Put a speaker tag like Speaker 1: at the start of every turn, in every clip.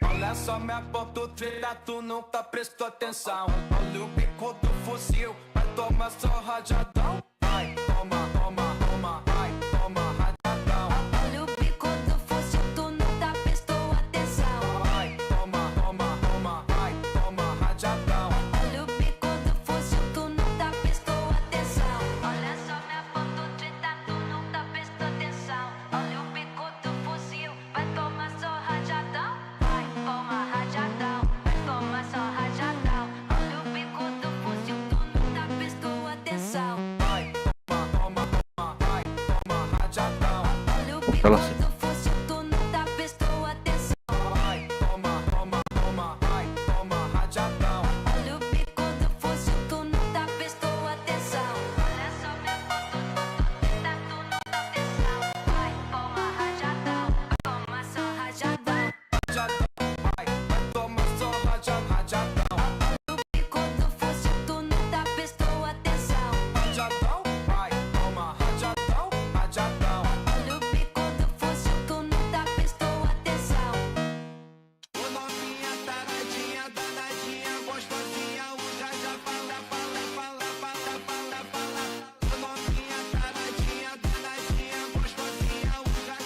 Speaker 1: Olha só, me apontou treta, tu nunca prestou atenção. Olha o bico do fuzil, vai tomar só rajadão. Vai, toma, toma, toma, vai, toma rajadão.
Speaker 2: Olha o bico do fuzil, tu nunca prestou atenção.
Speaker 1: Vai, toma, toma, toma, vai, toma rajadão.
Speaker 2: Olha o bico do fuzil, tu nunca prestou atenção. Olha só, me apontou treta, tu nunca prestou atenção. Olha o bico do fuzil, vai tomar só rajadão. Vai, toma rajadão, vai tomar só rajadão. Olha o bico do fuzil, tu nunca prestou atenção.
Speaker 1: Vai, toma, toma, toma, vai, toma rajadão.
Speaker 2: Olha o bico do fuzil, tu nunca prestou atenção.
Speaker 1: Vai, toma, toma, toma, vai, toma rajadão.
Speaker 2: Olha o bico do fuzil, tu nunca prestou atenção. Olha só, me apontou treta, tu nunca atenção. Vai, toma rajadão, toma só rajadão.
Speaker 1: Rajadão, vai tomar só rajadão.
Speaker 2: Olha o bico do fuzil, tu nunca prestou atenção.
Speaker 1: Rajadão, vai, toma rajadão, rajadão.
Speaker 2: Olha o bico do fuzil, tu nunca prestou atenção.
Speaker 1: Ô novinha, taradinha, danadinha, gostosinha, o já fala, fala, fala, fala, fala, fala. Ô novinha, taradinha, danadinha, gostosinha, o já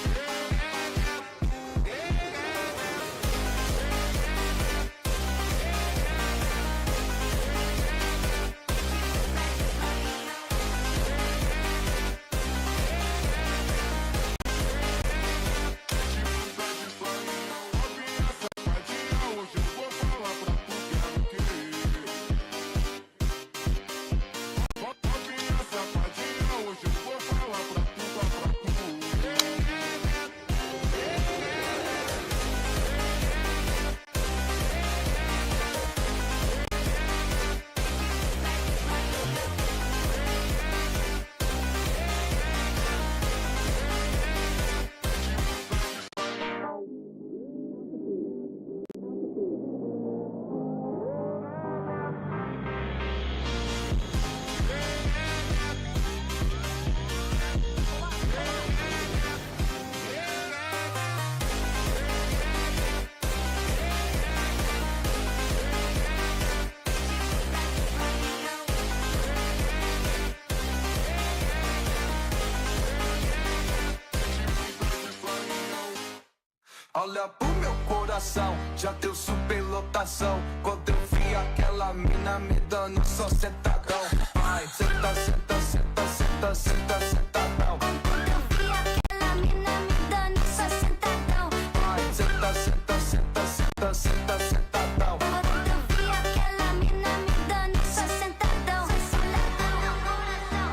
Speaker 1: olha pro meu coração, já deu superlotação. Quando eu vi aquela mina me dando só sentadão. Vai, senta, senta, senta, senta, senta, sentadão.
Speaker 2: Quando eu vi aquela mina me dando só sentadão.
Speaker 1: Vai, senta, senta, senta, senta, senta, sentadão.
Speaker 2: Quando eu vi aquela mina me dando só sentadão. Olha o coração,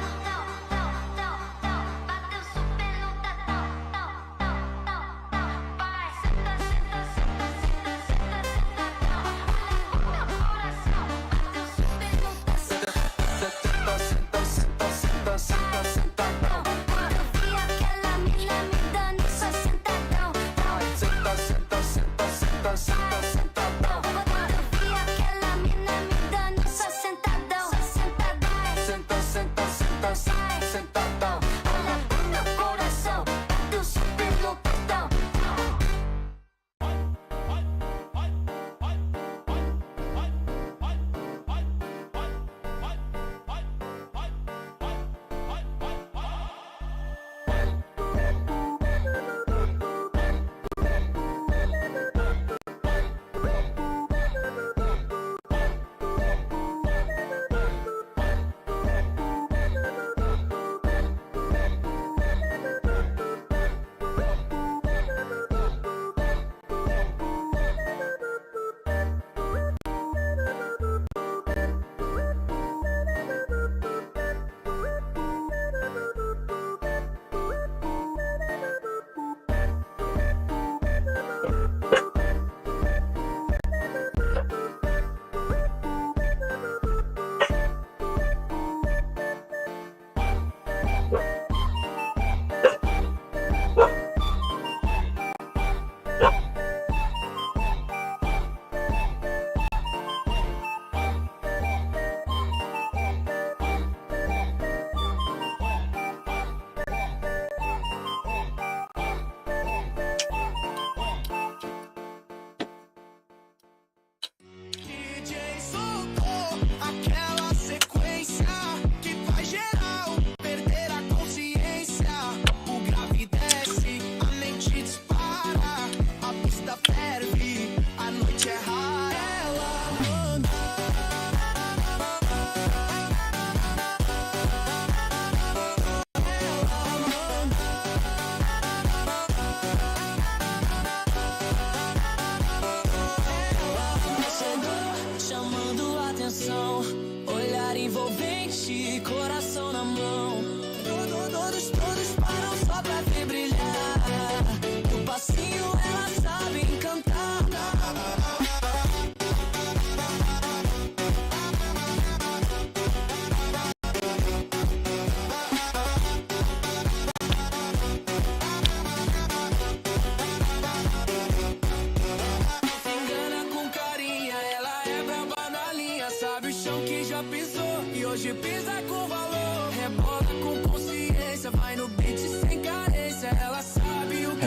Speaker 2: bateu super lotadão. Vai, senta, senta, senta, senta, senta, sentadão. Olha o meu coração, bateu super lotadão.
Speaker 1: Senta, senta, senta, senta, senta, sentadão.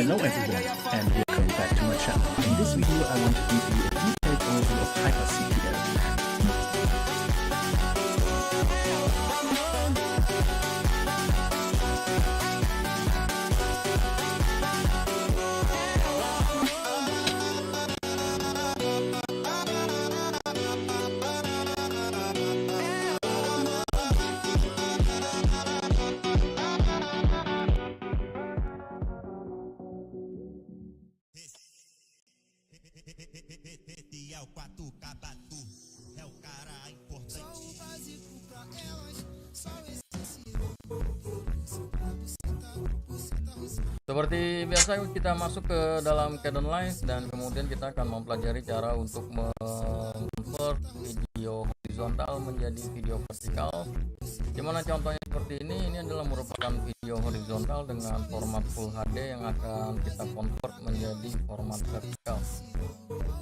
Speaker 3: Hello everyone, and welcome back to my channel. In this video, I want to give you a detailed overview of HyperCPL.
Speaker 4: Seperti biasa kita masuk ke dalam Kdenlive Live dan kemudian kita akan mempelajari cara untuk convert video horizontal menjadi video vertikal. Dimana contohnya seperti ini adalah merupakan video horizontal dengan format Full HD yang akan kita convert menjadi format vertikal.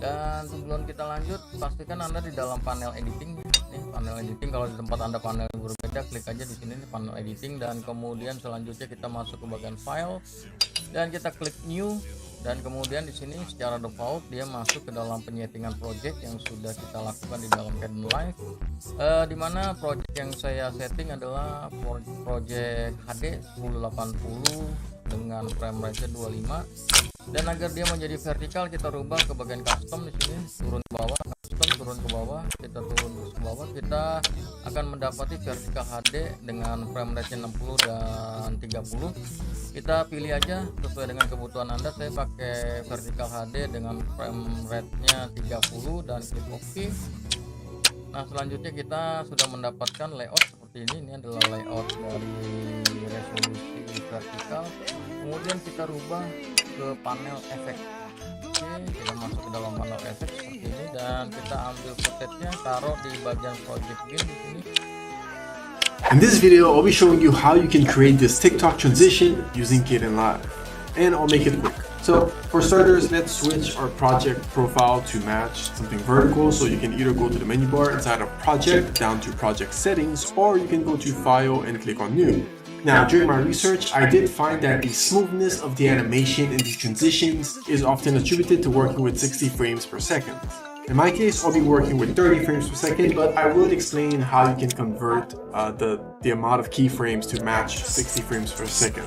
Speaker 4: Dan sebelum kita lanjut, pastikan Anda di dalam panel editing. Nih, panel editing, kalau di tempat Anda panel yang berbeda, klik aja di sini nih, panel editing, dan kemudian selanjutnya kita masuk ke bagian file dan kita klik new, dan kemudian di sini secara default dia masuk ke dalam penyetingan project yang sudah kita lakukan di dalam Kdenlive, dimana project yang saya setting adalah project HD 1080 dengan frame rate 25. Dan agar dia menjadi vertikal, kita rubah ke bagian custom di sini, turun ke bawah, custom, turun ke bawah, kita turun ke bawah, kita akan mendapati vertikal HD dengan frame rate 60 dan 30. Kita pilih aja sesuai dengan kebutuhan Anda. Saya pakai vertikal HD dengan frame rate-nya 30 dan klik OK. Nah, selanjutnya kita sudah mendapatkan layout seperti ini. Ini adalah layout dari resolusi vertikal. Kemudian kita rubah ke panel efek. Oke, kita masuk ke dalam panel efek seperti ini dan kita ambil footage-nya, taruh di bagian project bin di sini.
Speaker 5: In this video, I'll be showing you how you can create this TikTok transition using Kdenlive, and I'll make it quick. So for starters, let's switch our project profile to match something vertical. So you can either go to the menu bar inside of project down to project settings, or you can go to file and click on new. Now, during my research, I did find that the smoothness of the animation in these transitions is often attributed to working with 60 frames per second. In my case, I'll be working with 30 frames per second, but I will explain how you can convert the amount of keyframes to match 60 frames per second.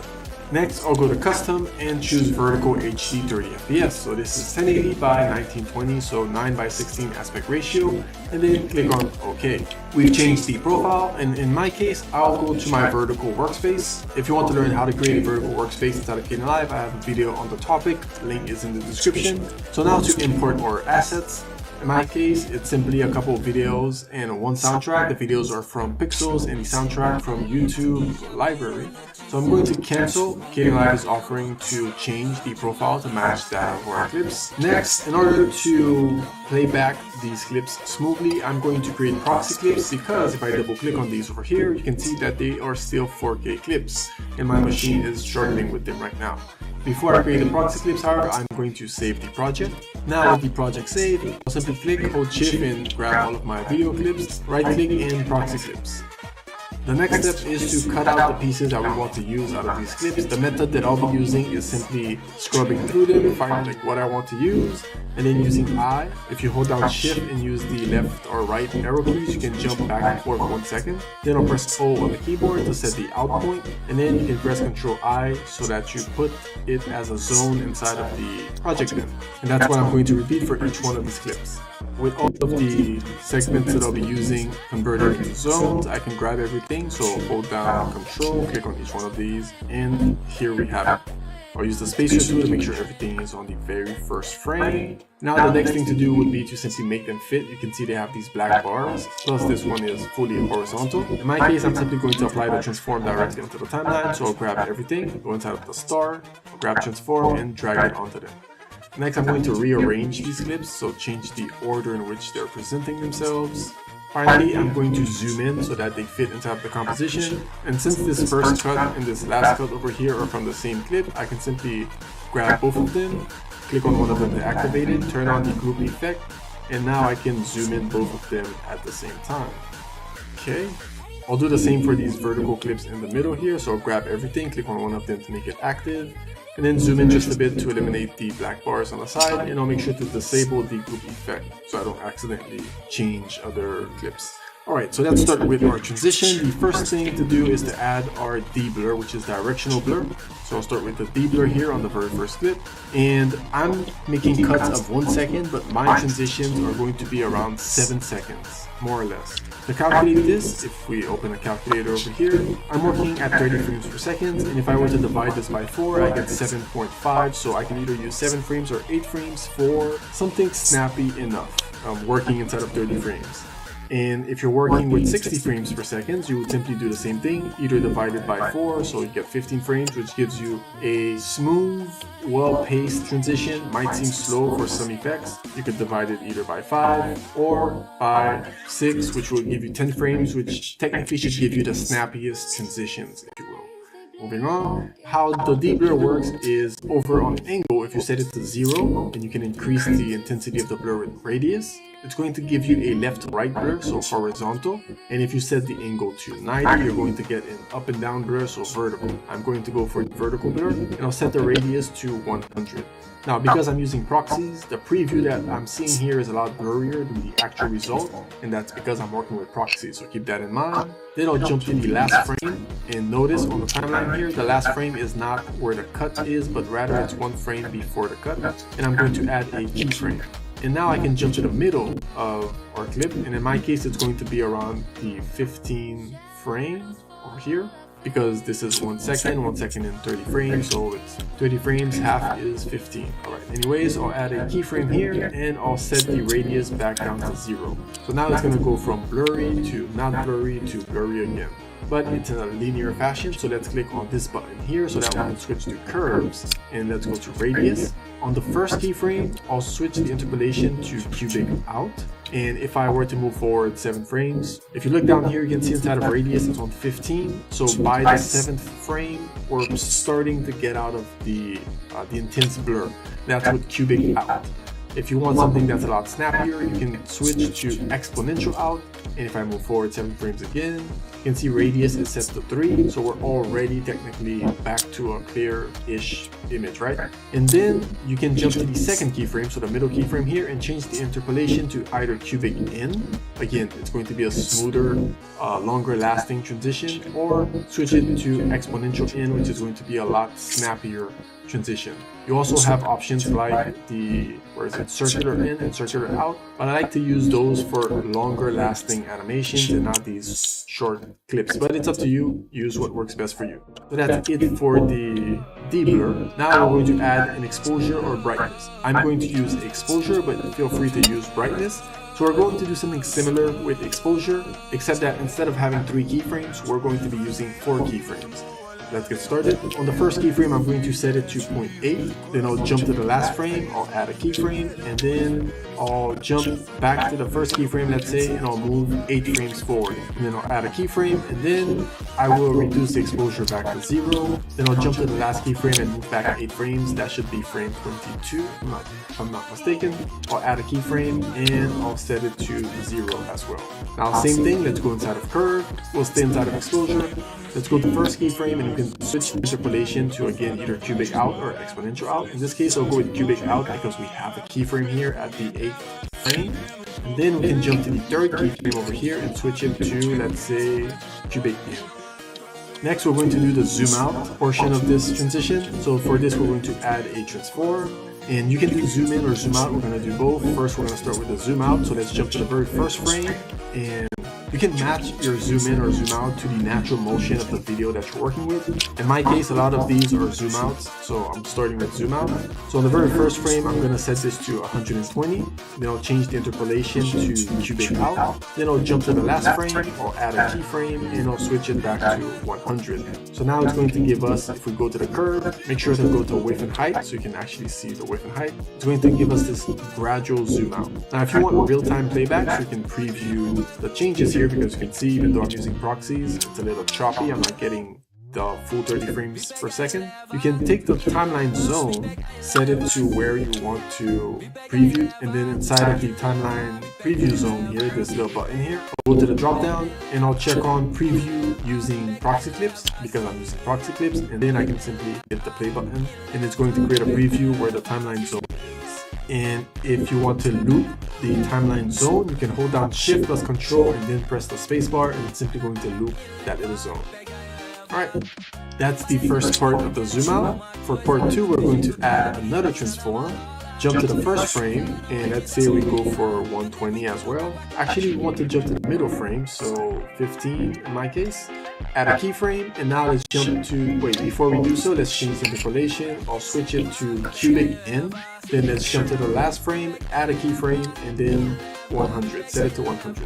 Speaker 5: Next, I'll go to custom and choose vertical HD 30 FPS. So this is 1080 by 1920, so 9:16 aspect ratio, and then click on OK. We've changed the profile, and in my case, I'll go to my vertical workspace. If you want to learn how to create a vertical workspace inside of Kdenlive, I have a video on the topic. The link is in the description. So now to import our assets. In my case, it's simply a couple of videos and one soundtrack. The videos are from Pixels and the soundtrack from YouTube library. So I'm going to cancel. Kdenlive is offering to change the profile to match that of our clips. Next, in order to play back these clips smoothly, I'm going to create proxy clips, because if I double click on these over here, you can see that they are still 4K clips and my machine is struggling with them right now. Before I create the proxy clips, however, I'm going to save the project. Now with the project saved, I'll simply click, hold shift and grab all of my video clips, right click and proxy clips. The next step is to cut out the pieces that we want to use out of these clips. The method that I'll be using is simply scrubbing through them, finding what I want to use, and then using I. If you hold down shift and use the left or right arrow keys, you can jump back and forth 1 second. Then I'll press O on the keyboard to set the out point, and then you can press Ctrl I so that you put it as a zone inside of the project bin. And that's what I'm going to repeat for each one of these clips. With all of the segments that I'll be using converted into zones, I can grab everything. So hold down Control, click on each one of these, and here we have it. I'll use the spacer tool to make sure everything is on the very first frame. Now the next thing to do would be to simply make them fit. You can see they have these black bars, plus this one is fully horizontal. In my case, I'm simply going to apply the transform directly onto the timeline. So I'll grab everything, go inside of the star, I'll grab transform and drag it onto them. Next, I'm going to rearrange these clips, so change the order in which they're presenting themselves. Finally, I'm going to zoom in so that they fit inside the composition. And since this first cut and this last cut over here are from the same clip, I can simply grab both of them, click on one of them to activate it, turn on the group effect, and now I can zoom in both of them at the same time. Okay, I'll do the same for these vertical clips in the middle here, so I'll grab everything, click on one of them to make it active, and then zoom in just a bit to eliminate the black bars on the side, and I'll make sure to disable the group effect so I don't accidentally change other clips. Alright, so let's start with our transition. The first thing to do is to add our D-blur, which is directional blur. So I'll start with the D-blur here on the very first clip. And I'm making cuts of 1 second, but my transitions are going to be around 7 seconds, more or less. To calculate this, if we open a calculator over here, I'm working at 30 frames per second, and if I were to divide this by 4, I get 7.5, so I can either use 7 frames or 8 frames for something snappy enough, working inside of 30 frames. And if you're working with 60 frames per second, you would simply do the same thing, either divided by 4, so you get 15 frames, which gives you a smooth, well-paced transition. Might seem slow for some effects. You could divide it either by 5 or by 6, which will give you 10 frames, which technically should give you the snappiest transitions, if you will. Moving on, how the D-blur works is over on angle. If you set it to 0, then you can increase the intensity of the blur with radius. It's going to give you a left-right blur, so horizontal. And if you set the angle to 90, you're going to get an up and down blur, so vertical. I'm going to go for vertical blur, and I'll set the radius to 100. Now, because I'm using proxies, the preview that I'm seeing here is a lot blurrier than the actual result, and that's because I'm working with proxies, so keep that in mind. Then I'll jump to the last frame, and notice on the timeline here, the last frame is not where the cut is, but rather it's 1 frame before the cut, and I'm going to add a keyframe. And now I can jump to the middle of our clip, and in my case it's going to be around the 15 frame over here, because this is 1 second, 1 second and 30 frames, so it's 30 frames, half is 15. Alright, anyways, I'll add a keyframe here, and I'll set the radius back down to 0. So now it's going to go from blurry to not blurry to blurry again. But it's in a linear fashion, so let's click on this button here so that we can switch to curves, and let's go to radius. On the first keyframe, I'll switch the interpolation to cubic out, and if I were to move forward 7 frames, if you look down here, you can see inside of radius it's on 15, so by the 7th frame we're starting to get out of the intense blur. That's with cubic out. If you want something that's a lot snappier, you can switch to exponential out, and if I move forward 7 frames again, you can see radius is set to 3, so we're already technically back to a clear-ish image, right? And then you can jump to the second keyframe, so the middle keyframe here, and change the interpolation to either cubic in. Again, it's going to be a smoother, longer lasting transition, or switch it to exponential in, which is going to be a lot snappier transition. You also have options like the circular in and circular out, but I like to use those for longer lasting animations and not these short clips, but it's up to you. Use what works best for you. So that's it for the D-blur. Now we're going to add an exposure or brightness. I'm going to use exposure, but feel free to use brightness. So we're going to do something similar with exposure, except that instead of having 3 keyframes, we're going to be using 4 keyframes. Let's get started. On the first keyframe, I'm going to set it to 0.8. Then I'll jump to the last frame, I'll add a keyframe, and then I'll jump back to the first keyframe, let's say, and I'll move 8 frames forward. And then I'll add a keyframe, and then I will reduce the exposure back to 0. Then I'll jump to the last keyframe and move back 8 frames. That should be frame 22, if I'm not mistaken. I'll add a keyframe, and I'll set it to 0 as well. Now, same thing, let's go inside of curve. We'll stay inside of exposure. Let's go to the first keyframe, and you can switch the interpolation to, again, either cubic out or exponential out. In this case, I'll go with cubic out because we have a keyframe here at the 8th frame. And then we can jump to the third keyframe over here and switch it to, let's say, cubic in. Next, we're going to do the zoom out portion of this transition. So for this, we're going to add a transform. And you can do zoom in or zoom out. We're going to do both. First, we're going to start with the zoom out. So let's jump to the very first frame, and you can match your zoom in or zoom out to the natural motion of the video that you're working with. In my case, a lot of these are zoom outs, so I'm starting with zoom out. So on the very first frame, I'm going to set this to 120. Then I'll change the interpolation to cubic out. Then I'll jump to the last frame, I'll add a keyframe, and I'll switch it back to 100. So now it's going to give us, if we go to the curve, make sure to go to width and height so you can actually see the width and height. It's going to give us this gradual zoom out. Now, if you want real-time playback, you can preview the changes here, because you can see, even though I'm using proxies, it's a little choppy. I'm not getting the full 30 frames per second. You can take the timeline zone, set it to where you want to preview, and then inside of the timeline preview zone here, this little button here, I'll go to the drop down and I'll check on preview using proxy clips because I'm using proxy clips, and then I can simply hit the play button and it's going to create a preview where the timeline zone is. And if you want to loop the timeline zone, you can hold down Shift plus Control and then press the spacebar, and it's simply going to loop that little zone. Alright, that's the first part of the zoom out. For part 2, we're going to add another transform, jump to the first frame, and let's say we go for 120 as well. Actually, we want to jump to the middle frame, so 15 in my case. Add a keyframe, and now let's jump to, wait, before we do so, let's change the interpolation. I'll switch it to cubic in. Then let's jump to the last frame, add a keyframe, and then 100, set it to 100.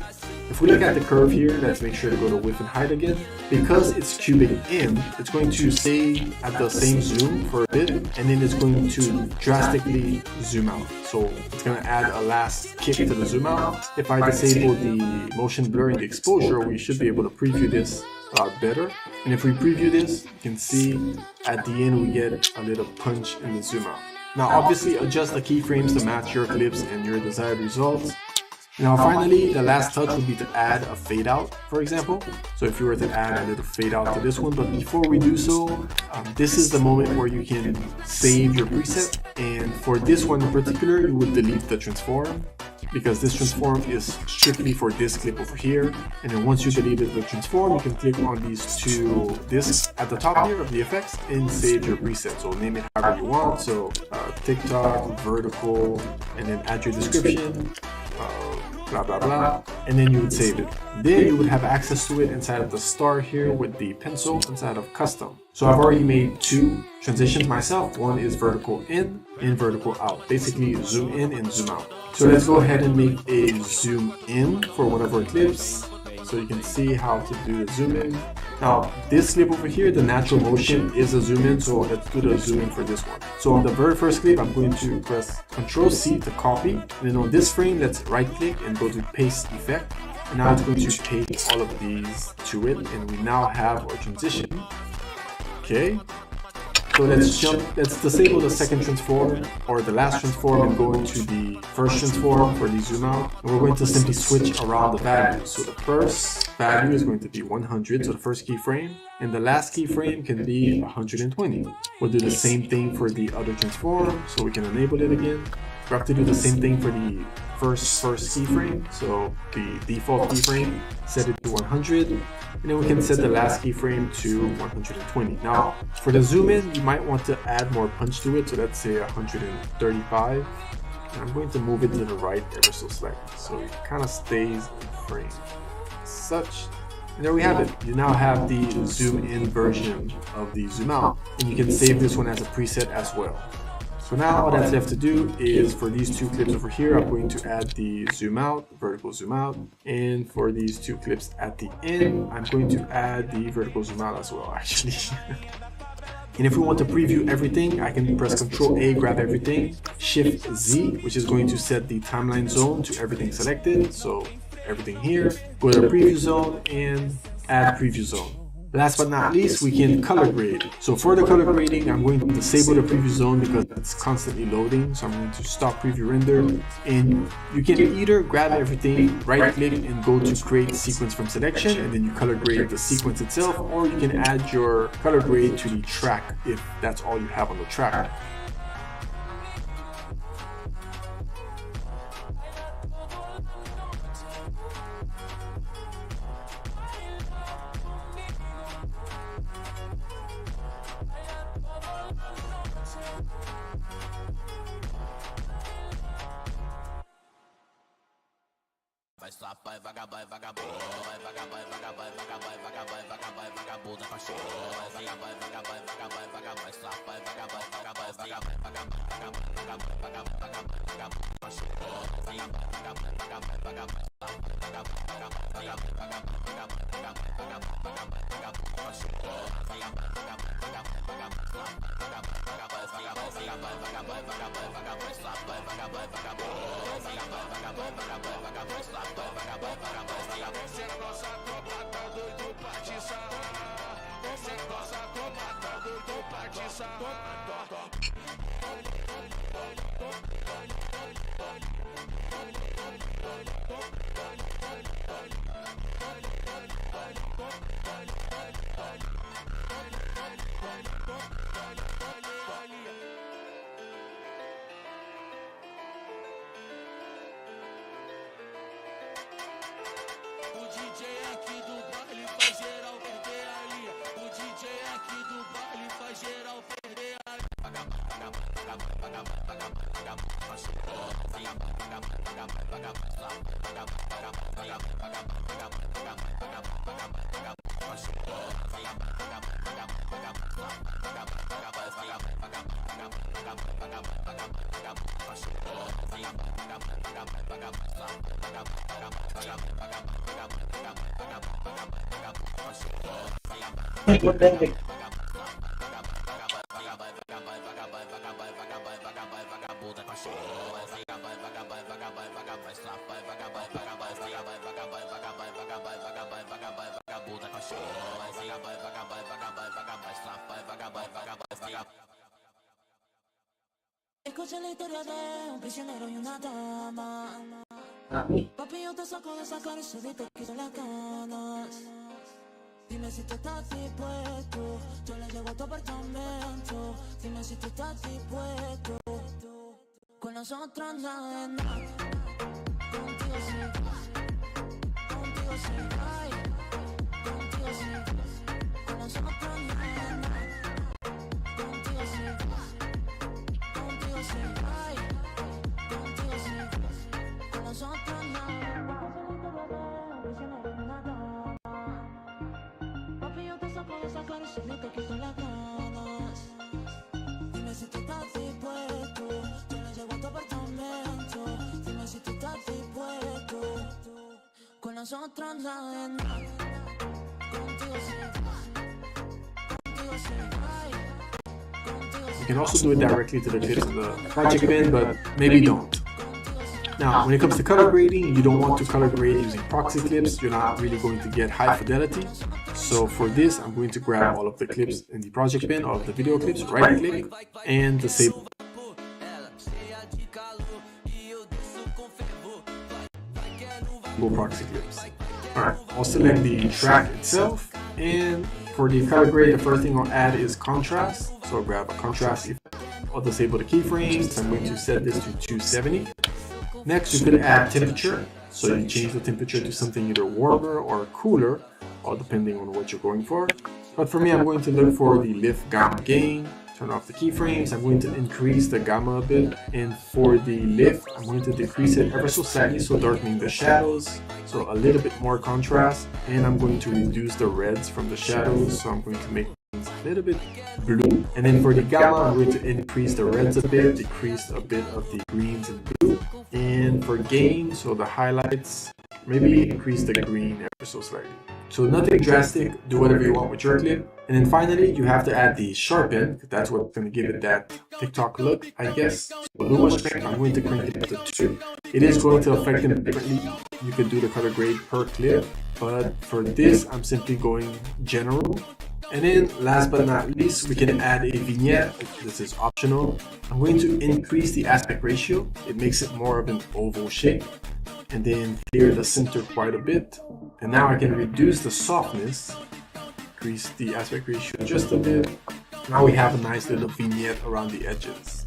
Speaker 5: If we look at the curve here, let's make sure to go to width and height again. Because it's cubic in, it's going to stay at the same zoom for a bit, and then it's going to drastically zoom out. So it's going to add a last kick to the zoom out. If I disable the motion blur and the exposure, we should be able to preview this a lot better. And if we preview this, you can see at the end we get a little punch in the zoom out. Now obviously adjust the keyframes to match your clips and your desired results. Now finally, the last touch would be to add a fade out, for example. So if you were to add a little fade out to this one, but before we do so, this is the moment where you can save your preset. And for this one in particular, you would delete the transform, because this transform is strictly for this clip over here. And then once you deleted the transform, you can click on these two discs at the top here of the effects and save your preset. So name it however you want. So TikTok, vertical, and then add your description, blah blah blah, and then you would save it. Then you would have access to it inside of the star here with the pencil inside of custom. So I've already made 2 transitions myself. One is vertical in and vertical out, basically zoom in and zoom out. So let's go ahead and make a zoom in for one of our clips so you can see how to do the zoom in. Now this clip over here, the natural motion is a zoom in, so let's do the zoom in for this one. So on the very first clip, I'm going to press Ctrl C to copy, and then on this frame, let's right click and go to paste effect. And now it's going to paste all of these to it, and we now have our transition. Okay. So let's disable the second transform or the last transform and go into the first transform for the zoom out. And we're going to simply switch around the values. So the first value is going to be 100, so the first keyframe, and the last keyframe can be 120. We'll do the same thing for the other transform, so we can enable it again. We have to do the same thing for the first keyframe. So the default keyframe, set it to 100. And then we can set the last keyframe to 120. Now, for the zoom in, you might want to add more punch to it. So let's say 135. And I'm going to move it to the right ever so slightly, so it kind of stays in frame. Such. And there we have it. You now have the zoom in version of the zoom out. And you can save this one as a preset as well. So now all that's left to do is for these 2 clips over here, I'm going to add the zoom out, vertical zoom out. And for these 2 clips at the end, I'm going to add the vertical zoom out as well, actually. And if we want to preview everything, I can press Ctrl A, grab everything, Shift Z, which is going to set the timeline zone to everything selected. So everything here, go to the preview zone and add preview zone. Last but not least, we can color grade. So for the color grading, I'm going to disable the preview zone because it's constantly loading. So I'm going to stop preview render, and you can either grab everything, right click and go to create sequence from selection, and then you color grade the sequence itself, or you can add your color grade to the track if that's all you have on the track.
Speaker 1: Vai slap, vai vagabundo, vai vagabundo, cachorro, vai slap, vai Essa é nossa tropa, tá doido pra te sarrar. Essa é nossa O DJ aqui do baile faz geral perder a linha. O DJ aqui do baile faz geral perder a
Speaker 6: Escucha la historia de un prisionero y una dama. Papi, yo te saco de esa cárcel y te quito las ganas. Dime si tú estás dispuesto, yo le llevo a tu apartamento. Dime si tú estás dispuesto. Con nosotros nada es nada. Contigo sí, contigo sí, ay. Contigo sí, con nosotros nada es nada. Contigo sí, contigo sí, ay. Contigo sí, con nosotros nada. Papi, yo te saco de esa cárcel y te quito las ganas. Dime si tú estás dispuesto, yo le llevo a tu apartamento. Dime si tú estás dispuesto. Con nosotros nada es nada. Contigo sí, contigo sí, ay.
Speaker 5: You can also do it directly to the clips in the project bin, but maybe don't. Now, when it comes to color grading, you don't want to color grade using proxy clips. You're not really going to get high fidelity. So for this, I'm going to grab all of the clips in the project bin, all of the video clips, right click, and disable proxy clips. Alright, I'll select the track itself, and for the color grade, the first thing I'll add is contrast. So I'll grab a contrast effect. I'll disable the keyframes. I'm going to set this to 270. Next, you could add temperature. So you change the temperature to something either warmer or cooler, all depending on what you're going for. But for me, I'm going to look for the lift gamma gain. Turn off the keyframes. I'm going to increase the gamma a bit. And for the lift, I'm going to decrease it ever so slightly, so darkening the shadows. So a little bit more contrast. And I'm going to reduce the reds from the shadows. So I'm going to make things a little bit blue. And then for the gamma, I'm going to increase the reds a bit, decrease a bit of the greens and blue. And for gain, so the highlights, maybe increase the green ever so slightly. So nothing drastic, do whatever you want with your clip. And then finally, you have to add the sharpen, because that's what's going to give it that TikTok look, I guess. So luma strength, I'm going to crank it up to 2. It is going to affect them differently. You can do the color grade per clip, but for this, I'm simply going general. And then last but not least, we can add a vignette. This is optional. I'm going to increase the aspect ratio. It makes it more of an oval shape. And then clear the center quite a bit. And now I can reduce the softness, increase the aspect ratio just a bit. Now we have a nice little vignette around the edges.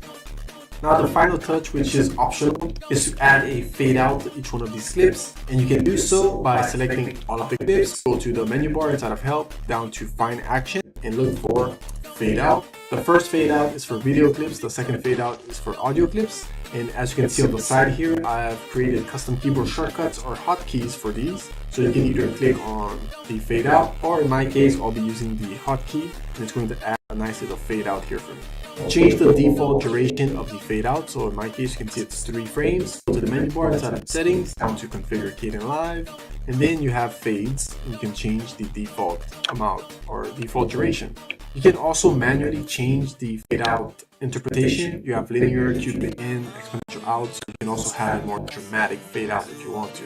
Speaker 5: Now the final touch, which is optional, is to add a fade out to each one of these clips. And you can do so by selecting all of the clips, go to the menu bar inside of help, down to find action, and look for fade out. The first fade out is for video clips, the second fade out is for audio clips. And as you can see on the side here, I have created custom keyboard shortcuts or hotkeys for these. So you can either click on the fade out, or in my case, I'll be using the hotkey, and it's going to add a nice little fade out here for me. Change the default duration of the fade out. So in my case, you can see it's 3 frames. Go to the menu bar inside of settings, down to configure Kdenlive, and then you have fades, and you can change the default amount or default duration. You can also manually change the fade out interpretation. You have linear, cubic in, exponential out, so you can also have a more dramatic fade out if you want to.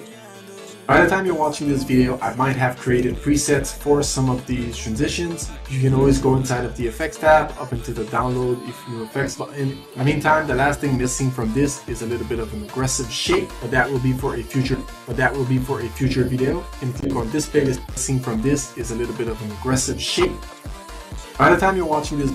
Speaker 5: By the time you're watching this video, I might have created presets for some of these transitions. You can always go inside of the effects tab, up into the download new effects button. In the meantime, the last thing missing from this is a little bit of an aggressive shape, but that will be for a future video. And if you click on this playlist, missing from this is a little bit of an aggressive shape. By the time you're watching this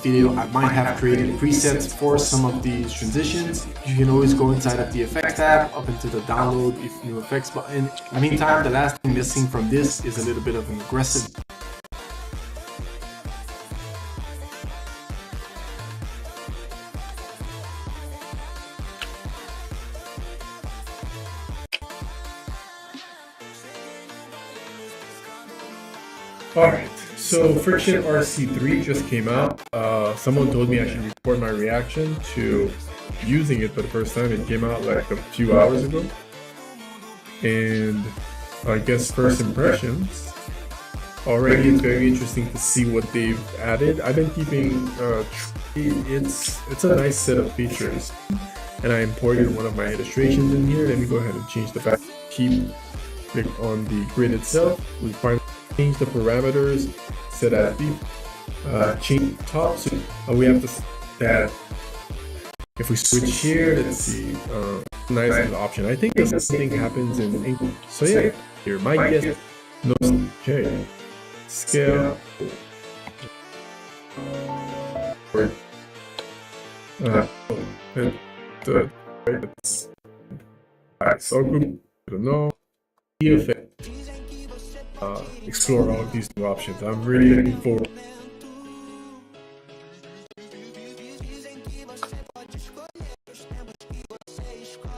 Speaker 5: video, I might have created presets for some of these transitions. You can always go inside of the effects tab, up into the download new effects button. In the meantime, the last thing missing from this is a little bit of an aggressive.
Speaker 7: Alright, so Friction RC3 just came out. Someone told me I should record my reaction to using it for the first time. It came out like a few hours ago. And I guess first impressions, already it's very interesting to see what they've added. I've been keeping, it's a nice set of features. And I imported one of my illustrations in here. Let me go ahead and change the back. Click on the grid itself. We find change the parameters, set as deep, change top. So we have to set that. If we switch here, let's see, nice little option. I think the same thing happens in English. So yeah, here, my guess, no, okay, scale, so group, I don't know, effect. Explore all of these new options. I'm really looking forward.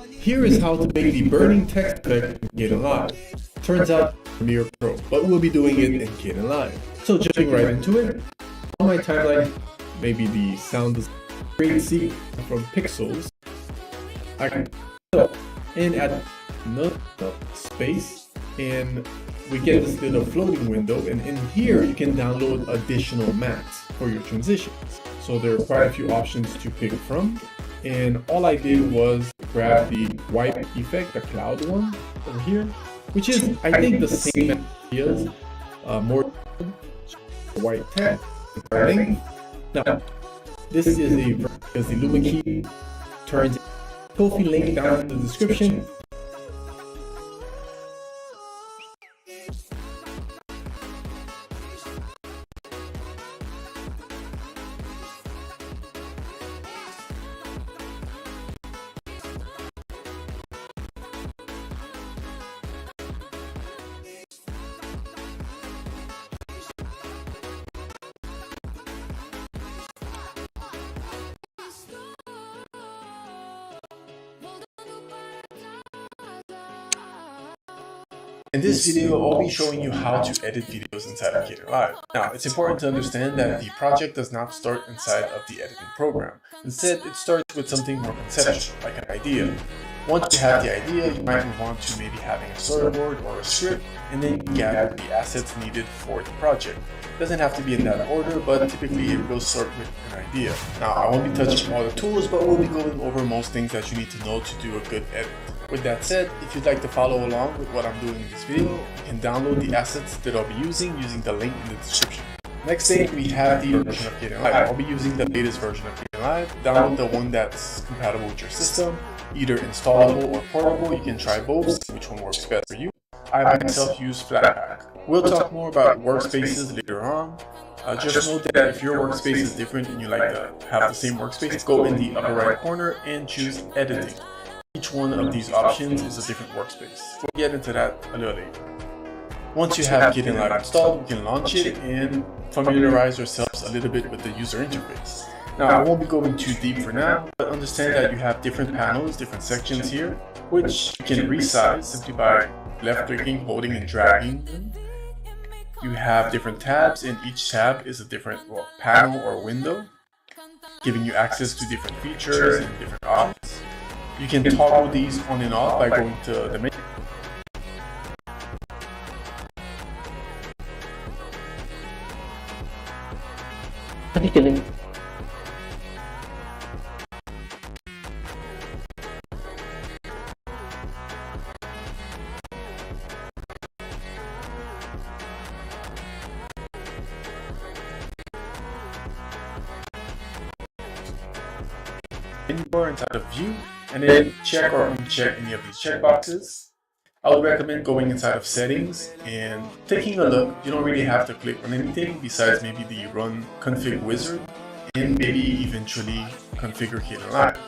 Speaker 7: Here is how to make the burning text effect in Kdenlive. Turns out Premiere Pro, but we'll be doing it in Kdenlive. So jumping right into it, on my timeline, maybe the sound is great seek from Pixels. I can and add another space, and we get this little floating window, and in here you can download additional mats for your transitions. So there are quite a few options to pick from, and all I did was grab the wipe effect, the cloud one over here, which is I think the same ideas, more white text. Now this is because the Luma key turns Ko-fi link down in the description.
Speaker 5: In this video, I'll be showing you how to edit videos inside of Kdenlive. Now, it's important to understand that the project does not start inside of the editing program. Instead, it starts with something more conceptual, like an idea. Once you have the idea, you might move on to maybe having a storyboard or a script, and then you gather the assets needed for the project. It doesn't have to be in that order, but typically it will start with an idea. Now, I won't be touching all the tools, but we'll be going over most things that you need to know to do a good edit. With that said, if you'd like to follow along with what I'm doing in this video, you can download the assets that I'll be using the link in the description. Next thing, we have the version of Kdenlive. I'll be using the latest version of Kdenlive. Download the one that's compatible with your system, either installable or portable. You can try both, see which one works best for you. I myself use Flatpak. We'll talk more about workspaces later on. Just note that if your workspace is different and you like to have the same workspace, go in the upper right corner and choose editing. Each one of these options is a different workspace. We'll get into that a little later. Once you have Kdenlive installed, you can launch it and familiarize yourselves a little bit with the user interface. Now, I won't be going too deep for now, but understand that you have different panels, different sections here, which you can resize simply by left-clicking, holding, and dragging them. You have different tabs, and each tab is a different panel or window, giving you access to different features and different options. You can toggle these on and off by going to the menu.
Speaker 3: Killing.
Speaker 7: Menu bar inside of view, and then check or uncheck any of these checkboxes. I would recommend going inside of settings and taking a look. You don't really have to click on anything besides maybe the run config wizard and maybe eventually configure Kden Live.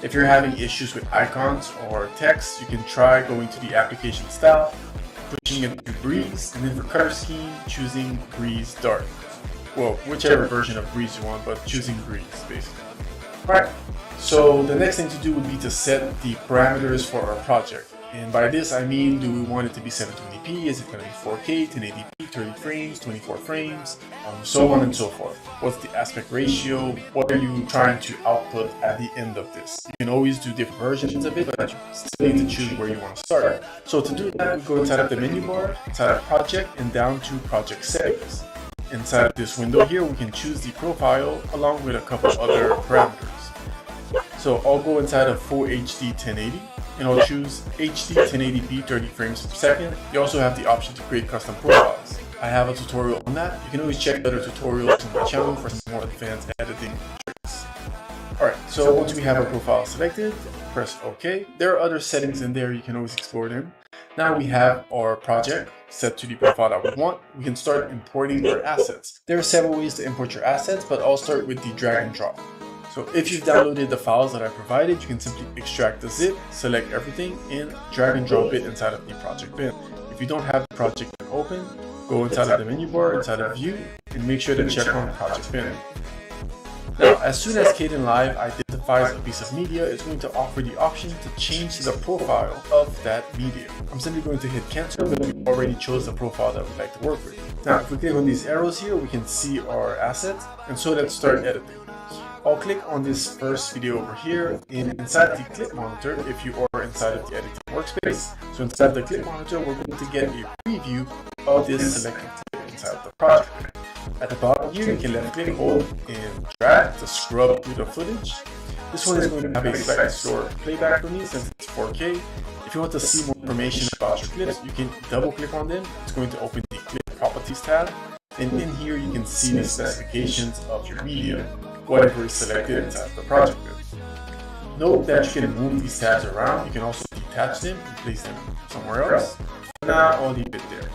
Speaker 7: If you're having issues with icons or text, you can try going to the application style, pushing it to Breeze, and then for color scheme, choosing Breeze Dark. Well, whichever version of Breeze you want, but choosing Breeze basically. Alright, so the next thing to do would be to set the parameters for our project. And by this I mean, do we want it to be 720p, is it going to be 4K, 1080p, 30 frames, 24 frames, so on and so forth. What's the aspect ratio, what are you trying to output at the end of this? You can always do different versions of it, but you still need to choose where you want to start. So to do that, we go inside of the menu bar, inside of project, and down to project settings. Inside of this window here, we can choose the profile along with a couple other parameters. So I'll go inside of Full HD 1080 and I'll choose HD 1080p 30 frames per second. You also have the option to create custom profiles. I have a tutorial on that. You can always check other tutorials on my channel for some more advanced editing tricks. Alright, so once we have our profile selected, press OK. There are other settings in there, you can always explore them. Now we have our project set to the profile that we want. We can start importing our assets. There are several ways to import your assets, but I'll start with the drag and drop. So if you've downloaded the files that I provided, you can simply extract the zip, select everything, and drag and drop it inside of the project bin. If you don't have the project bin open, go inside of the menu bar, inside of view, and make sure to check on project bin. Now, as soon as Kden Live identifies a piece of media, it's going to offer the option to change the profile of that media. I'm simply going to hit cancel, but we already chose the profile that we'd like to work with. Now, if we click on these arrows here, we can see our assets, and so let's start editing. I'll click on this first video over here, and inside the clip monitor, if you are inside of the editing workspace. So inside the clip monitor, we're going to get a preview of this selected clip inside of the project. At the bottom here, you can left click, hold, and drag to scrub through the footage. This one is going to have a slightly slower playback for me since it's 4K. If you want to see more information about your clips, you can double click on them. It's going to open the clip properties tab. And in here, you can see the specifications of your media, whatever is selected inside the project bin. Note that you can move these tabs around. You can also detach them and place them somewhere else. For now, I'll leave it there.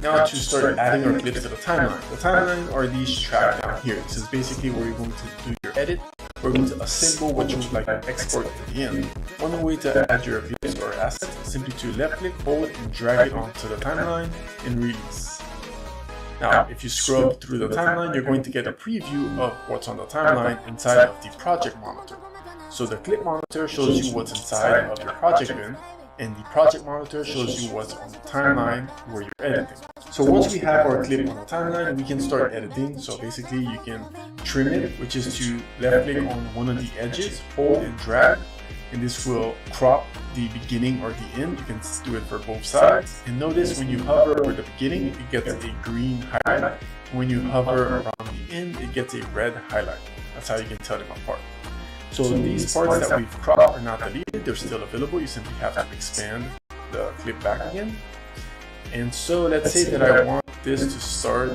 Speaker 7: Now to start adding our clips to the timeline. The timeline are these tracks down here. This is basically where you're going to do your edit. We're going to assemble what you would like to export at the end. One way to add your clips or assets is simply to left click, hold, and drag it onto the timeline and release. Now, if you scrub through the timeline, you're going to get a preview of what's on the timeline inside of the project monitor. So the clip monitor shows you what's inside of your project bin, and the project monitor shows you what's on the timeline where you're editing. So once we have our clip on the timeline, we can start editing. So basically you can trim it, which is to left click on one of the edges, hold and drag, and this will crop the beginning or the end. You can do it for both sides. And notice when you hover over the beginning, it gets a green highlight. When you hover around the end, it gets a red highlight. That's how you can tell them apart. So these parts that we've cropped are not deleted, they're still available. You simply have to expand the clip back again. And so let's say that I want this to start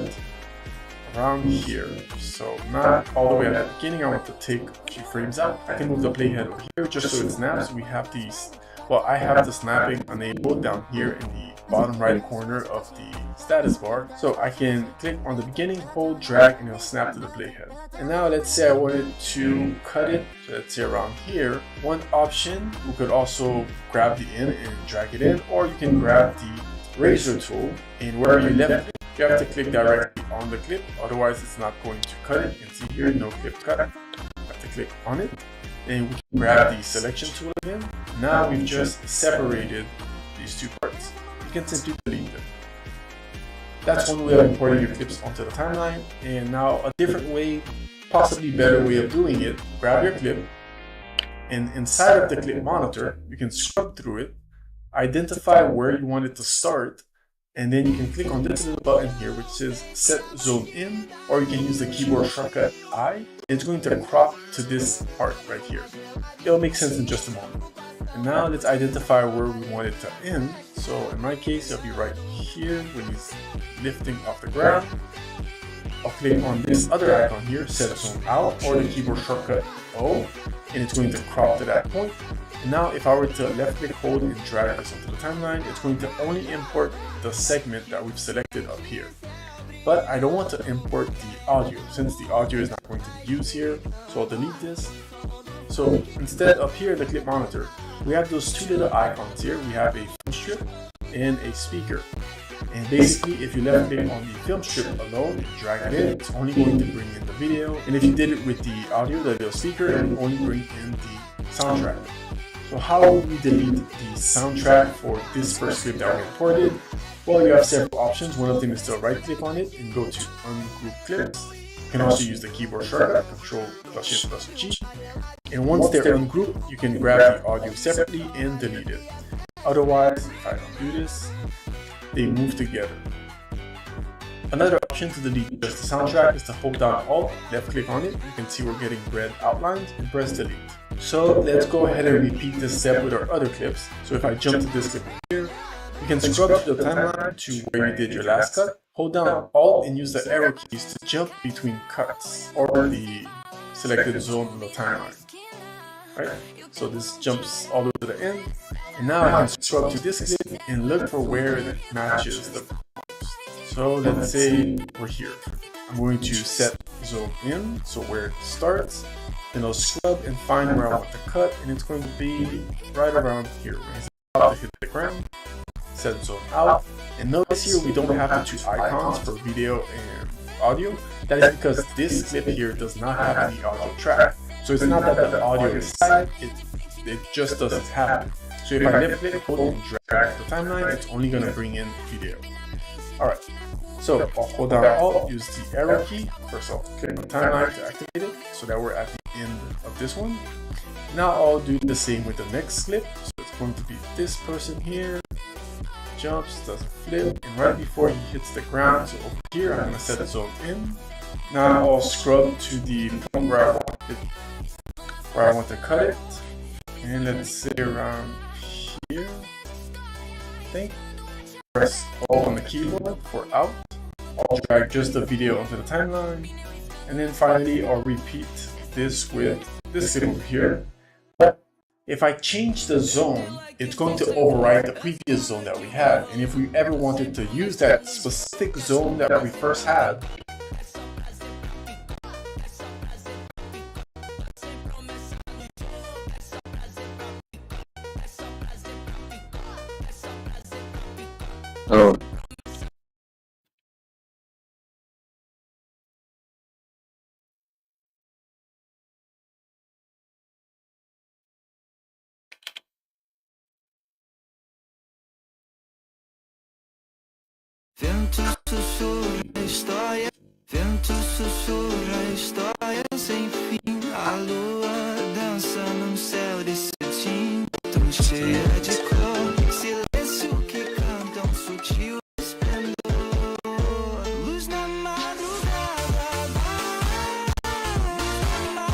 Speaker 7: around here. So not all the way at the beginning, I want to take a few frames out. I can move the playhead over here just so it snaps. We have these, well, I have the snapping enabled down here in the bottom right corner of the status bar. So I can click on the beginning, hold, drag, and it'll snap to the playhead. And now let's say I wanted to cut it, so let's say around here. One option, we could also grab the end and drag it in, or you can grab the razor tool, and where you left click, you have to click directly on the clip, otherwise it's not going to cut it. You can see here, no clip cut. You have to click on it, and we can grab the selection tool again. Now we've just separated these two parts. You can simply delete them. That's one way of importing your clips onto the timeline. And now a different way, possibly better way of doing it, grab your clip, and inside of the clip monitor, you can scrub through it, identify where you want it to start,
Speaker 5: and then you can click on this little button here which says set zone in, or you can use the keyboard shortcut I. It's going to crop to this part right here. It'll make sense in just a moment. And now let's identify where we want it to end. So in my case, it'll be right here when he's lifting off the ground. I'll click on this other icon here, set zone out, or the keyboard shortcut O, and it's going to crop to that point. And now if I were to left click, hold, and drag this onto the timeline, it's going to only import the segment that we've selected up here. But I don't want to import the audio, since the audio is not going to be used here, so I'll delete this. So instead, up here in the clip monitor, we have those two little icons here. We have a film strip and a speaker. And basically, if you left click on the film strip alone and drag it in, it's only going to bring in the video. And if you did it with the audio, the little speaker, it will only bring in the soundtrack. So how will we delete the soundtrack for this first clip that we imported? Well, you have several options. One of them is to right click on it and go to ungroup clips. You can also use the keyboard shortcut, Ctrl+Shift+G. And once they're ungrouped, you can grab the audio separately and delete it. Otherwise, if I don't do this, they move together. Another option to delete just the soundtrack is to hold down Alt, left click on it. You can see we're getting red outlines, and press delete. So let's go ahead and repeat this step with our other clips. So if I jump to this clip here, you can scrub to the timeline to where you did your last cut. Hold down Alt and use the arrow keys to jump between cuts or the selected zone on the timeline. Right? So this jumps all the way to the end. And now I can scrub to this clip and look for where it matches the post. So let's say we're here. I'm going to set zone in, so where it starts. Then I'll scrub and find where I want to cut, and it's going to be right around here when it's about to hit the ground. Set zone out, and notice here we don't have the two icons for video and audio. That is because this clip here does not have the audio track. So it's not that the audio is silent, it just doesn't happen. So if I left click, hold, and drag the timeline, it's only going to bring in video. Alright, so I'll hold down Alt, use the arrow key. First I'll click on the timeline to activate it, so that we're at the end of this one. Now I'll do the same with the next clip. So it's going to be this person here. Jumps, does a flip, and right before he hits the ground, so over here I'm going to set zone in. Now I'll scrub to the point where I want to cut it, and let's say around here, I think. Press Alt on the keyboard for out. I'll drag just the video onto the timeline, and then finally I'll repeat this with this clip over here. But if I change the zone, it's going to override the previous zone that we had. And if we ever wanted to use that specific zone that we first had,
Speaker 8: Oh.
Speaker 1: Vento sussurra a história, vento sussurra a história sem fim. A lua dança num céu de cetim, tão cheia de cor, silêncio que canta um sutil esplendor. Luz na madrugada, luz na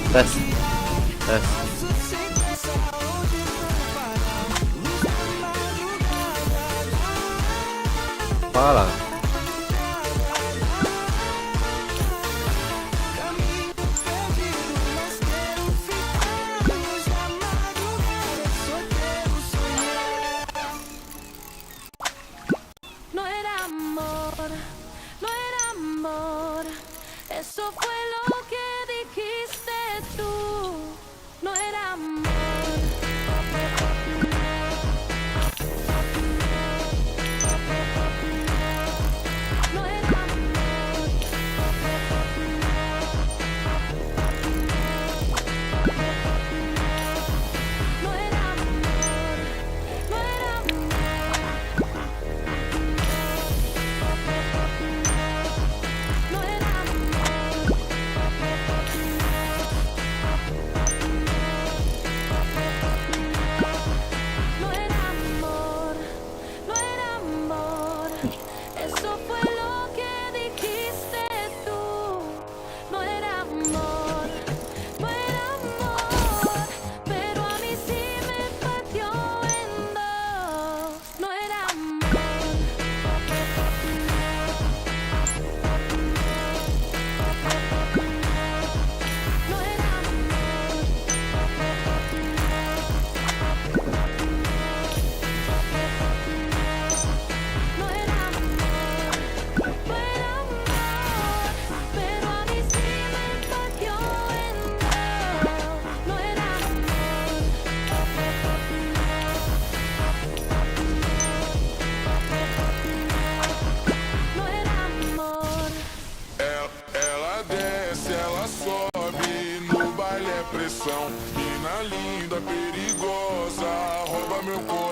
Speaker 8: That's Fala.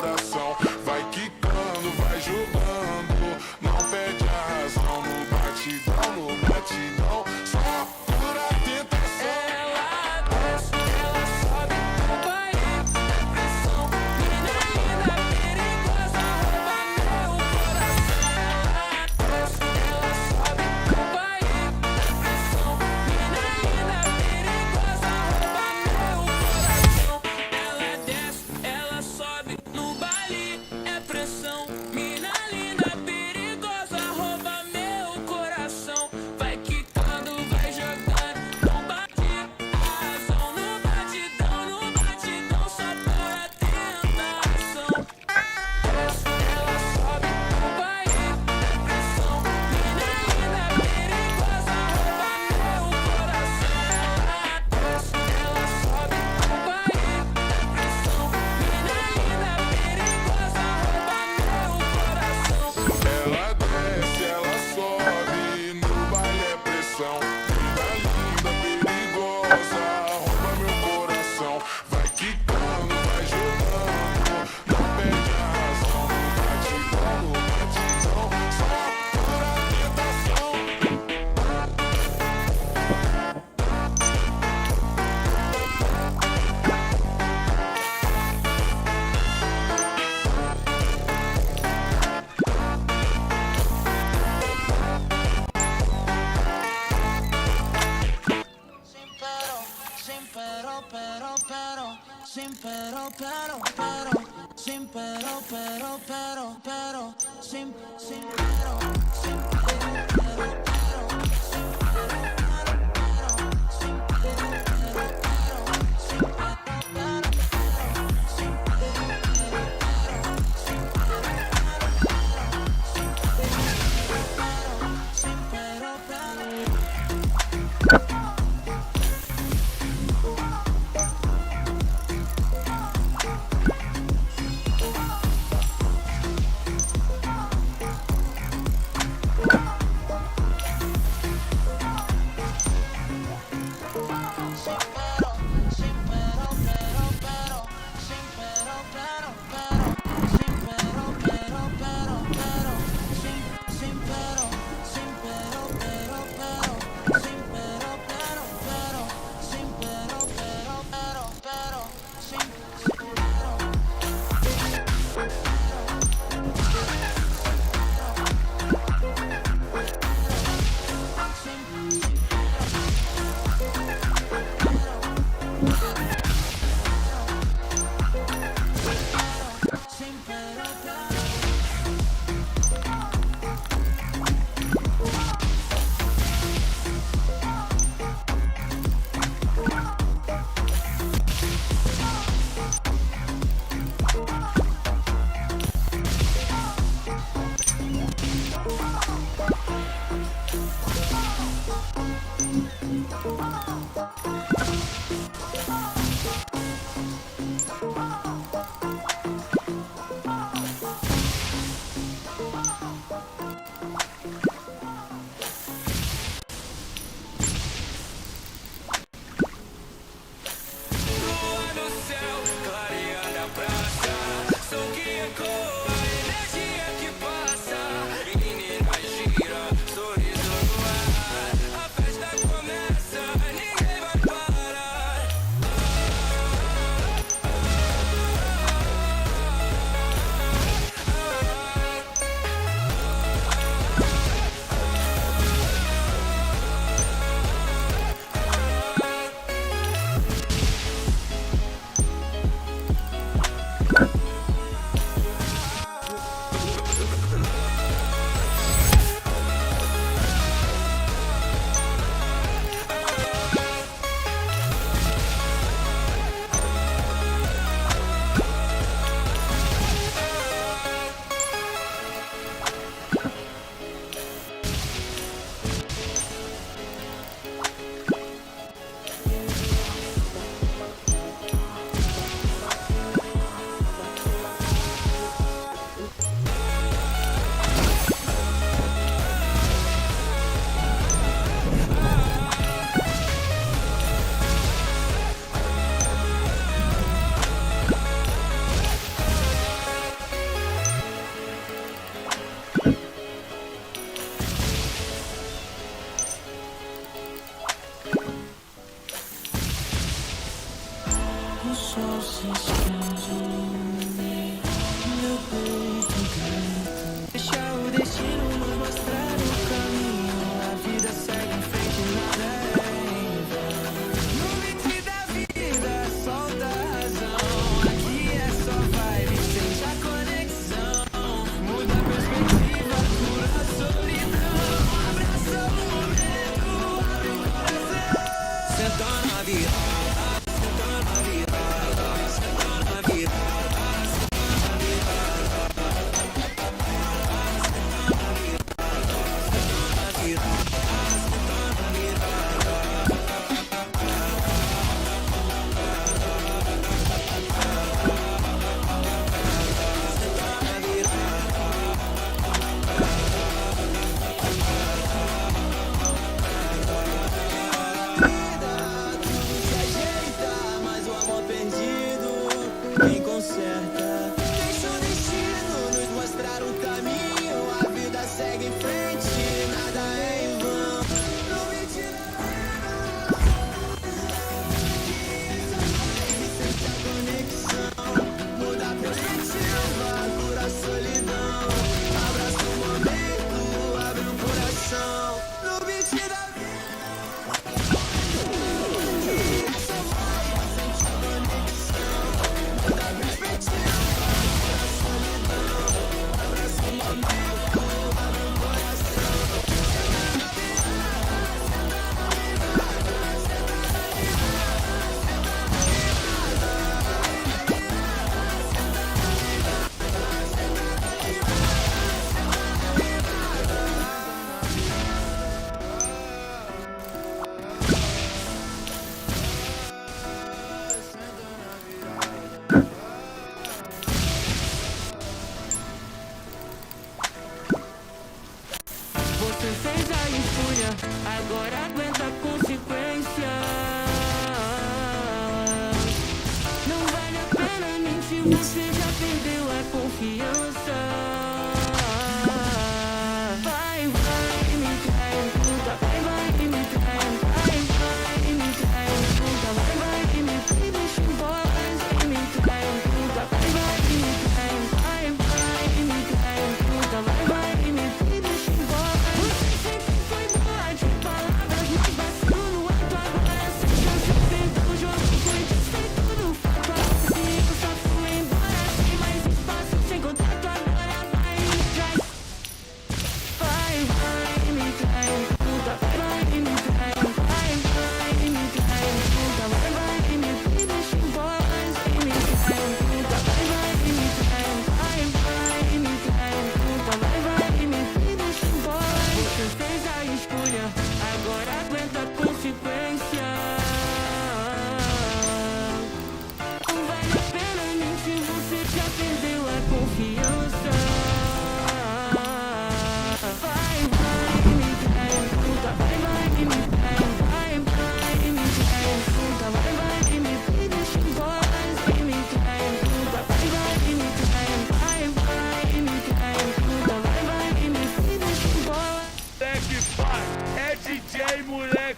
Speaker 1: coração. Vai quicando, vai jogando, não perde a razão. No batidão, só por a tentação. Ela desce, ela sobe no baile, pressão. Mina linda, perigosa, rouba meu coração. Ela desce, ela sobe no baile, pressão. Mina linda, perigosa, rouba meu coração. Ela desce, ela sobe no baile, é pressão. Mina linda, perigosa, rouba meu coração. Vai quicando, vai jogando, não bate a razão. No batidão, só por a tentação. Desce, ela sobe no baile, pressão. Mina linda, perigosa, rouba meu coração. Desce, ela sobe no baile, pressão. Mina linda, perigosa, rouba meu coração. Ela desce, ela sobe, no baile é pressão. Mina linda, perigosa, rouba meu coração. Vai quicando, vai jogando, não perde a razão. No batidão, só por a tentação.
Speaker 6: Sin pero, sin pero, sin pero, sin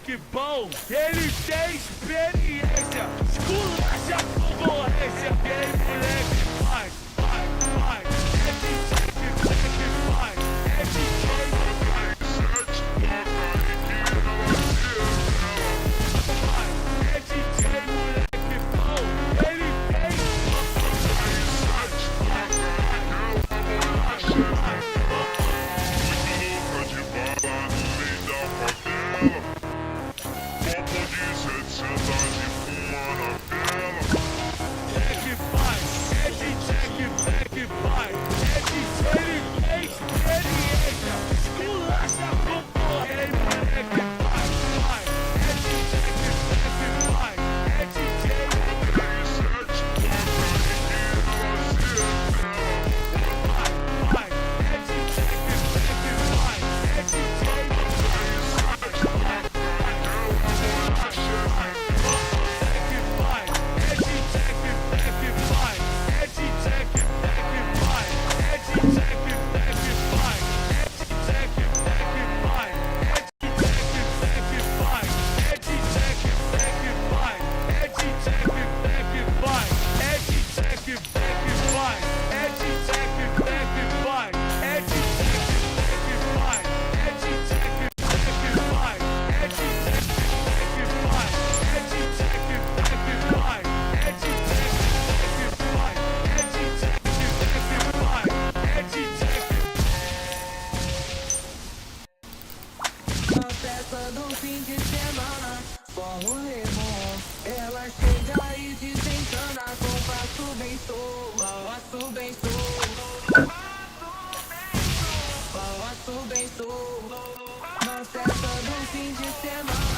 Speaker 1: moleque bom, ele tem experiência. Esculacha a concorrência, aquele moleque vai, vai, vai. É DJ que vai, é DJ é DJ moleque bom, ele tem
Speaker 6: do fim de semana, só rolê bom. Ela chega e desencana, com passo bem sou, passo bem sou, passo bem sou. Na festa do fim de semana.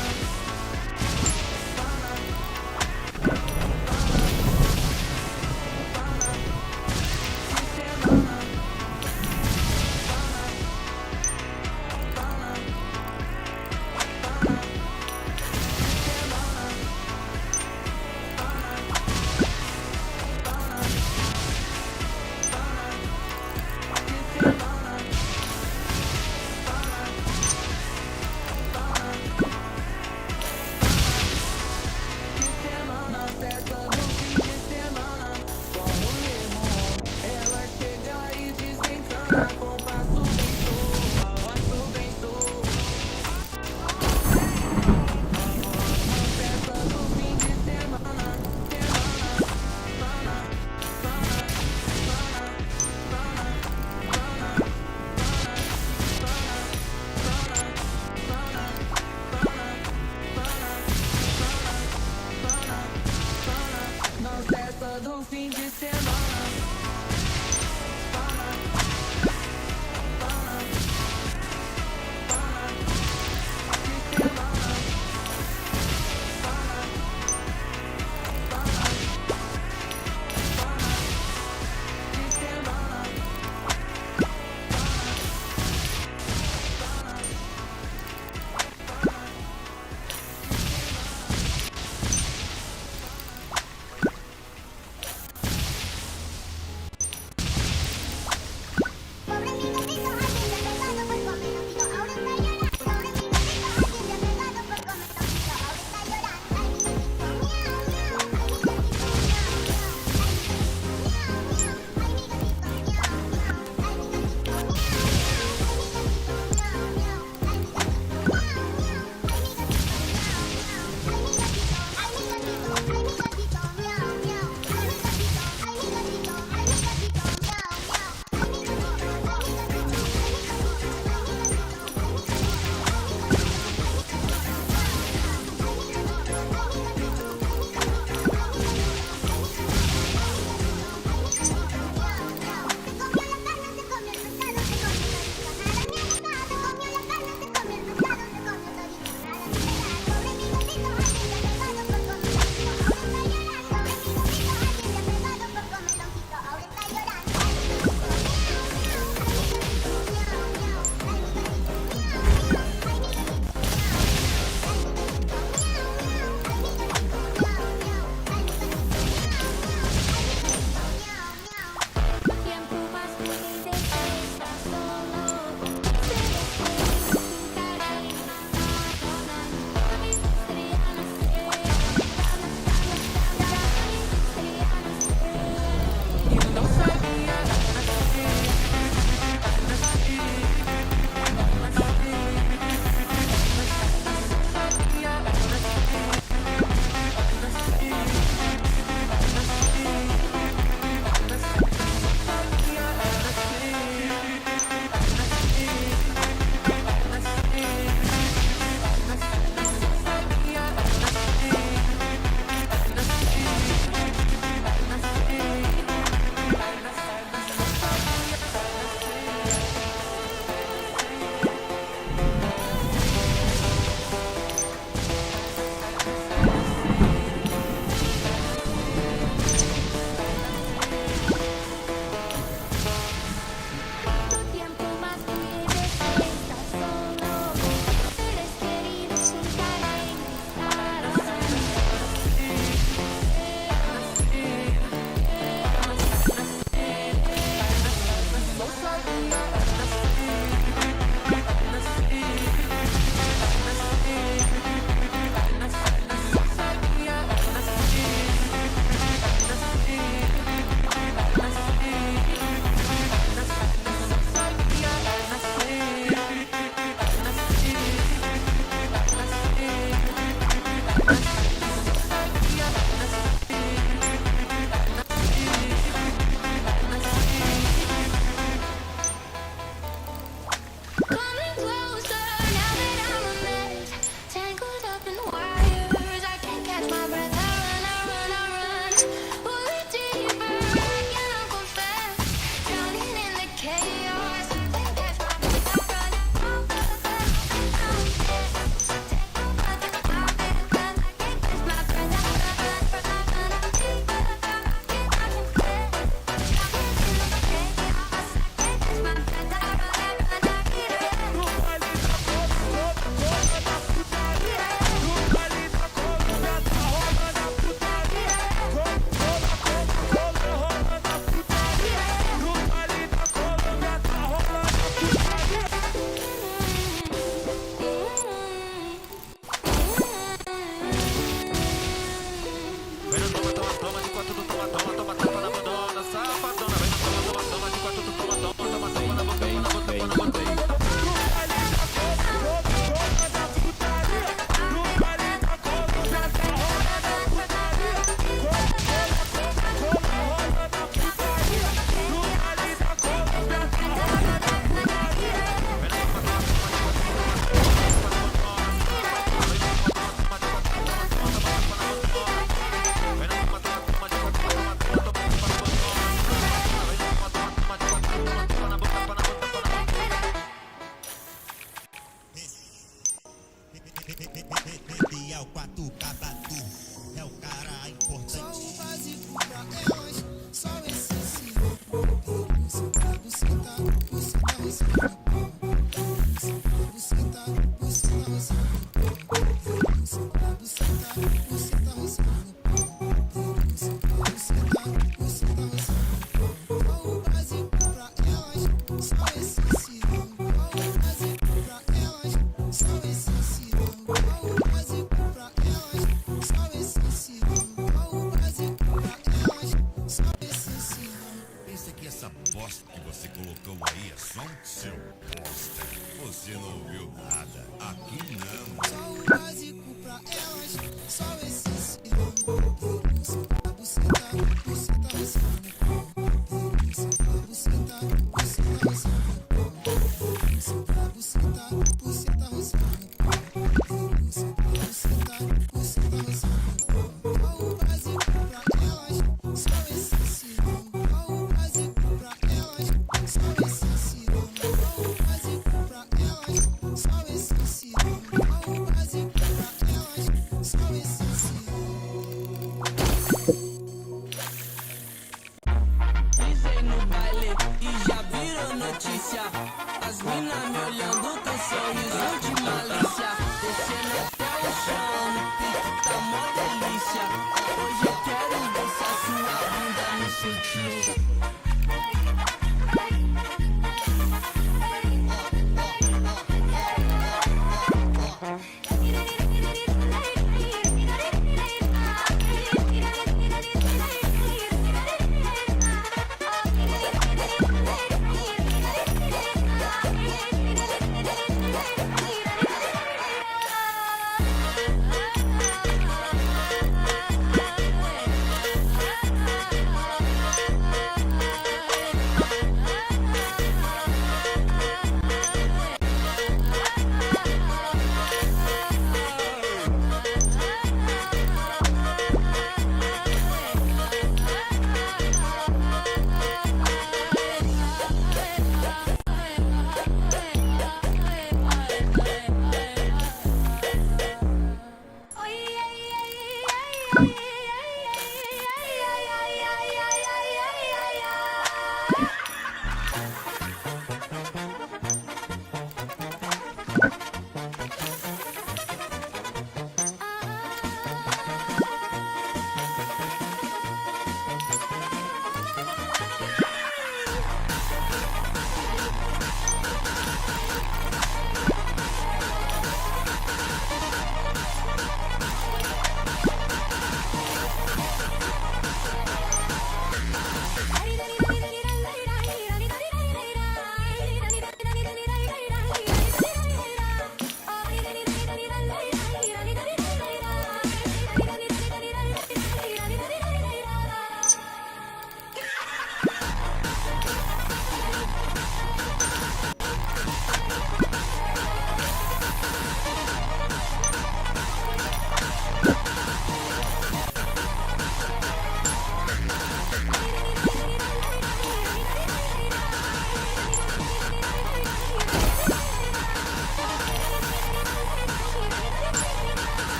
Speaker 1: Pensa que essa bosta que você colocou aí é só um seu bosta. Você não ouviu nada. Aqui não. Só o básico pra elas, só o essencial. Buceta, buceta, buceta roçando. Buceta, buceta, buceta roçando. Buceta, buceta, buceta roçando. Buceta, buceta, buceta roçando. Só o básico pra elas, só o essencial. Só o básico pra elas, só o essencial. Só o básico pra elas, só o essencial. Só o básico pra elas, só o essencial. Pisei no baile e já virou notícia. As mina me olhando com sorriso de malícia. Descendo até o chão, no pique tá mó delícia. Hoje eu quero ver se a sua bunda me sentiu.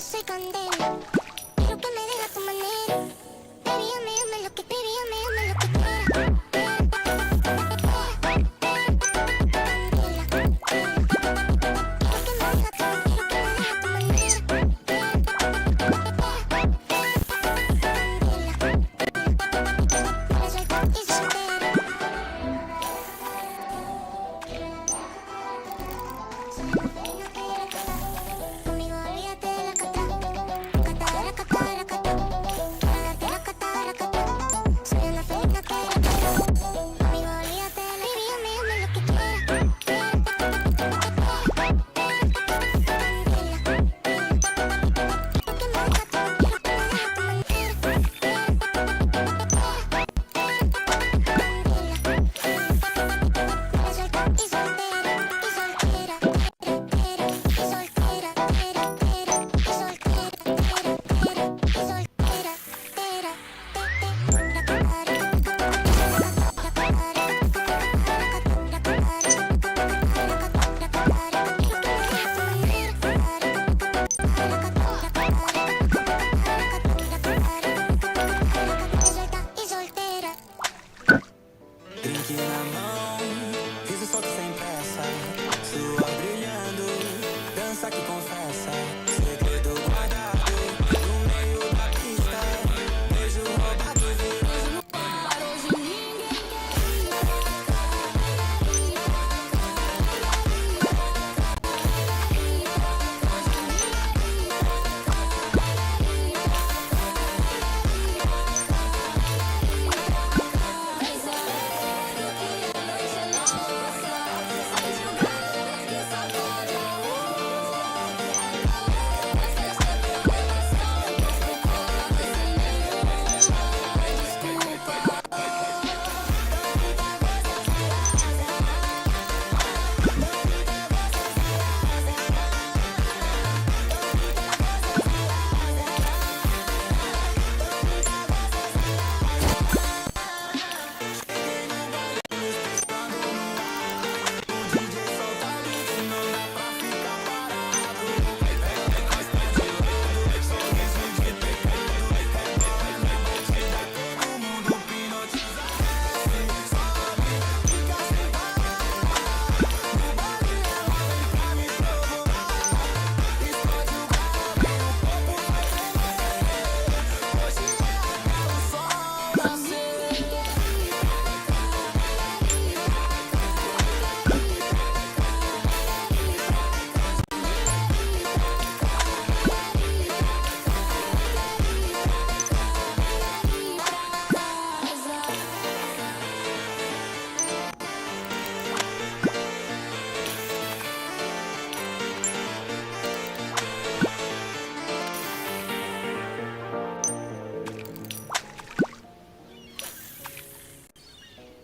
Speaker 9: soy candela. Quiero que me dejes a tu manera. Baby, dame lo que, baby, dame lo que quieras. Conmigo olvídate de la cata.
Speaker 1: dança que confessa, segredo guardado no meio da pista. Beijo roubado, vírus no ar. Hoje ninguém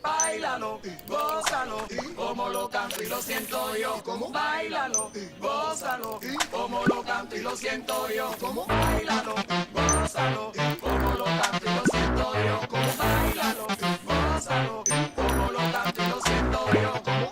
Speaker 1: Báilalo, gózalo, como lo canto y lo siento yo. ¿Cómo? Báilalo, gózalo, como lo canto y lo siento yo. ¿Cómo? Báilalo, gózalo, como lo canto y lo siento yo. ¿Cómo? Báilalo, gózalo, como lo canto y lo siento yo. ¿Cómo?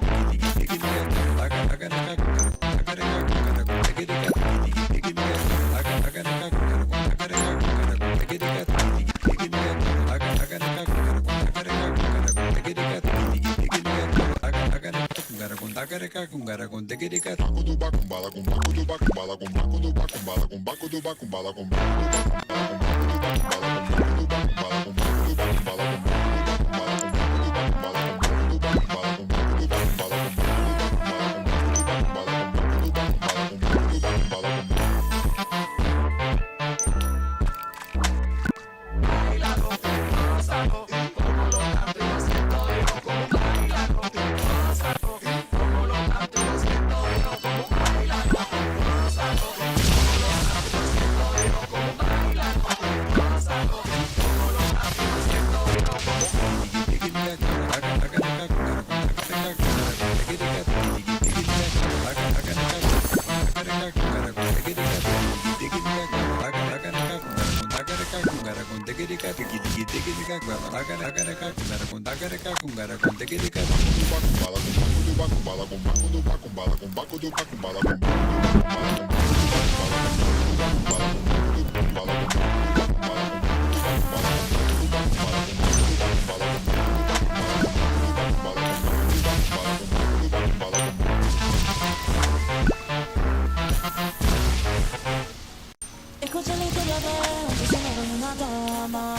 Speaker 6: Escucha la historia de un prisionero y una dama.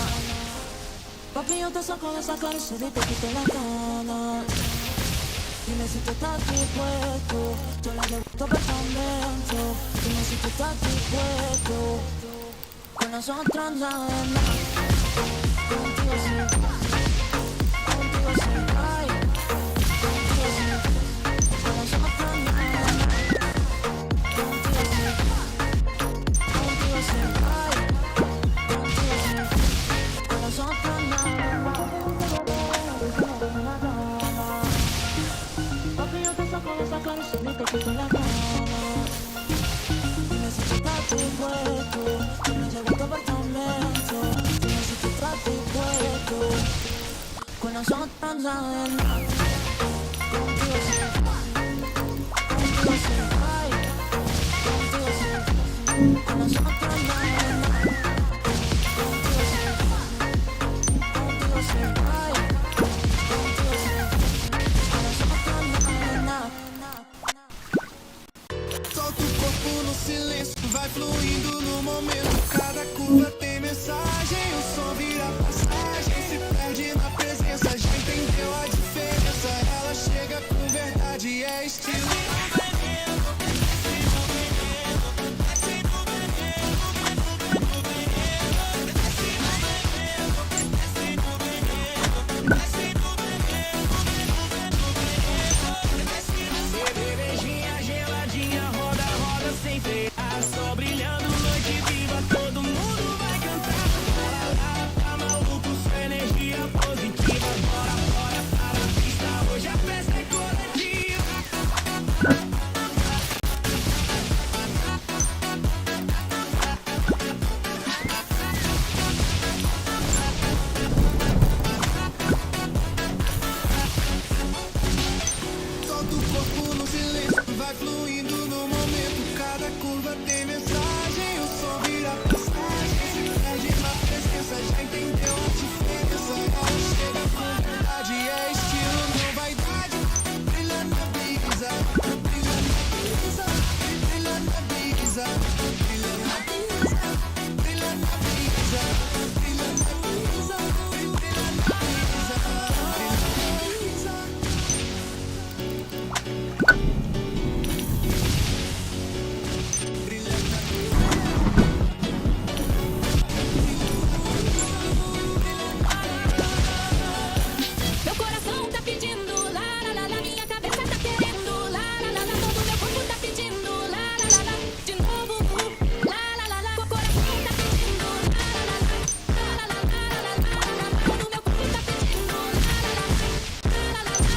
Speaker 6: Papi, yo te saco de esa cárcel y te quito las ganas. Dime si tú estás dispuesto, yo le devuelvo apartamento. Dime si tú estás dispuesto, con nosotros nada de nada. Contigo sí, ay. Contigo sí, con nosotros nada de nada. Contigo sí, ay. Contigo sí, con nosotros nada de nada. Papi, yo te saco de esa cárcel y te quito las ganas. Dime si tú estás dispuesto, yo me llevo tu apartamento. Dime si tú estás dispuesto, con nosotros nada de nada. Contigo sí, ay. Contigo sí, con nosotros nada de nada. Contigo sí, ay. Contigo sí, con nosotros nada de nada.
Speaker 1: Só tu corpo silêncio vai fluindo no momento. Cada curva tem mensagem, o som vira passagem. Se perde na presença, já entendeu a diferença. Ela chega com verdade, é estilo. Cervejinha geladinha, roda, roda sem frear. Só brilhando, noite viva, todo mundo vai cantar. Lá, lá, tá maluco, sua energia positiva. Bora, bora, para a pista, hoje a festa é coletiva. Solta o corpo no silêncio, vai fluindo no momento. Cada curva tem mensagem, o som vira passagem. Se perde na presença, já entendeu a diferença. Ela chega com verdade, é estilo, não vaidade. Brilha na brisa, brilha na brisa, brilha na brisa, brilha na brisa, brilha na brisa, brilha na brisa, brilha na brisa, brilha na brisa.
Speaker 2: Meu coração tá pedindo lá, lá, lá, lá. Minha cabeça tá querendo lá, lá, lá, lá. Todo meu corpo tá pedindo lá, lá, lá, lá. De novo, lá, lá, lá, lá. O coração tá pedindo lá, lá, lá, lá, lá, lá, lá, lá, lá, lá. Todo meu corpo tá pedindo lá, lá, lá, lá, lá, lá, lá,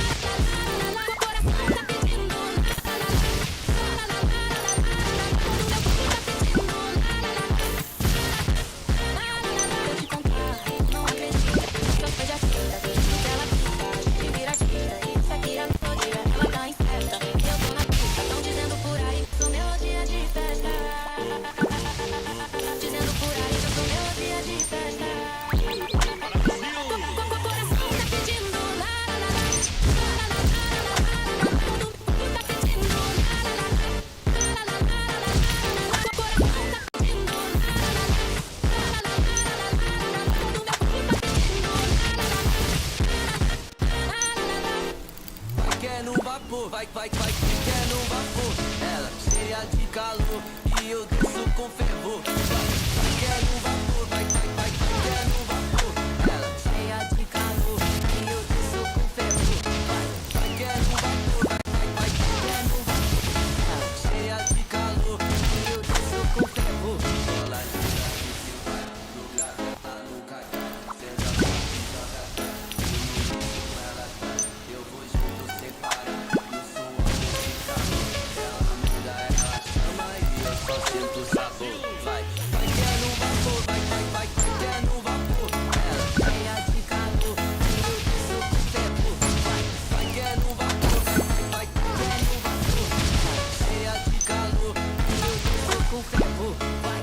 Speaker 2: lá, lá. O coração tá pedindo lá, lá, lá, lá, lá, lá, lá, lá, lá. Todo meu corpo tá pedindo lá, lá, lá, lá, lá, lá, lá. Vou te contar, não acredita. Só foi já feita, ela fica, me vira gira. Isso aqui é melodia, ela tá em festa. Eu tô na pista, tão dizendo por aí que eu sou melodia de festa. Dizendo por aí que eu sou melodia de festa. O coração tá pedindo lá, lá, lá, lá, lá, lá, lá, lá, lá, lá. Todo mundo tá pedindo lá, lá, lá, lá, lá, lá, lá, lá, lá. O coração tá pedindo lá, lá, lá, lá, lá, lá, lá, lá, lá, lá. Todo meu corpo tá pedindo lá, lá, lá, lá, lá, lá, lá, lá.
Speaker 1: Vai que é no vapor, vai que é no vapor. Ela cheia de calor e eu desço com fervor. Vai que é no vapor, vai que é no vapor. Ela cheia de calor e eu desço com fervor. Vai que é no vapor, vai que é no vapor. Ela cheia de calor e eu desço com fervor. Bola de que vai no grave, ela nunca cai. Senta pra joga com ela tá. Eu vou junto sem parar. No suor desse calor. Ela muda, ela chama e eu só sinto sabor. Vai que é no vapor, vai que é no vapor. Ela cheia de calor e eu desço com fervor. Vai que é no vapor, vai que é no vapor. Ela cheia de calor e eu desço com fervor. Vai.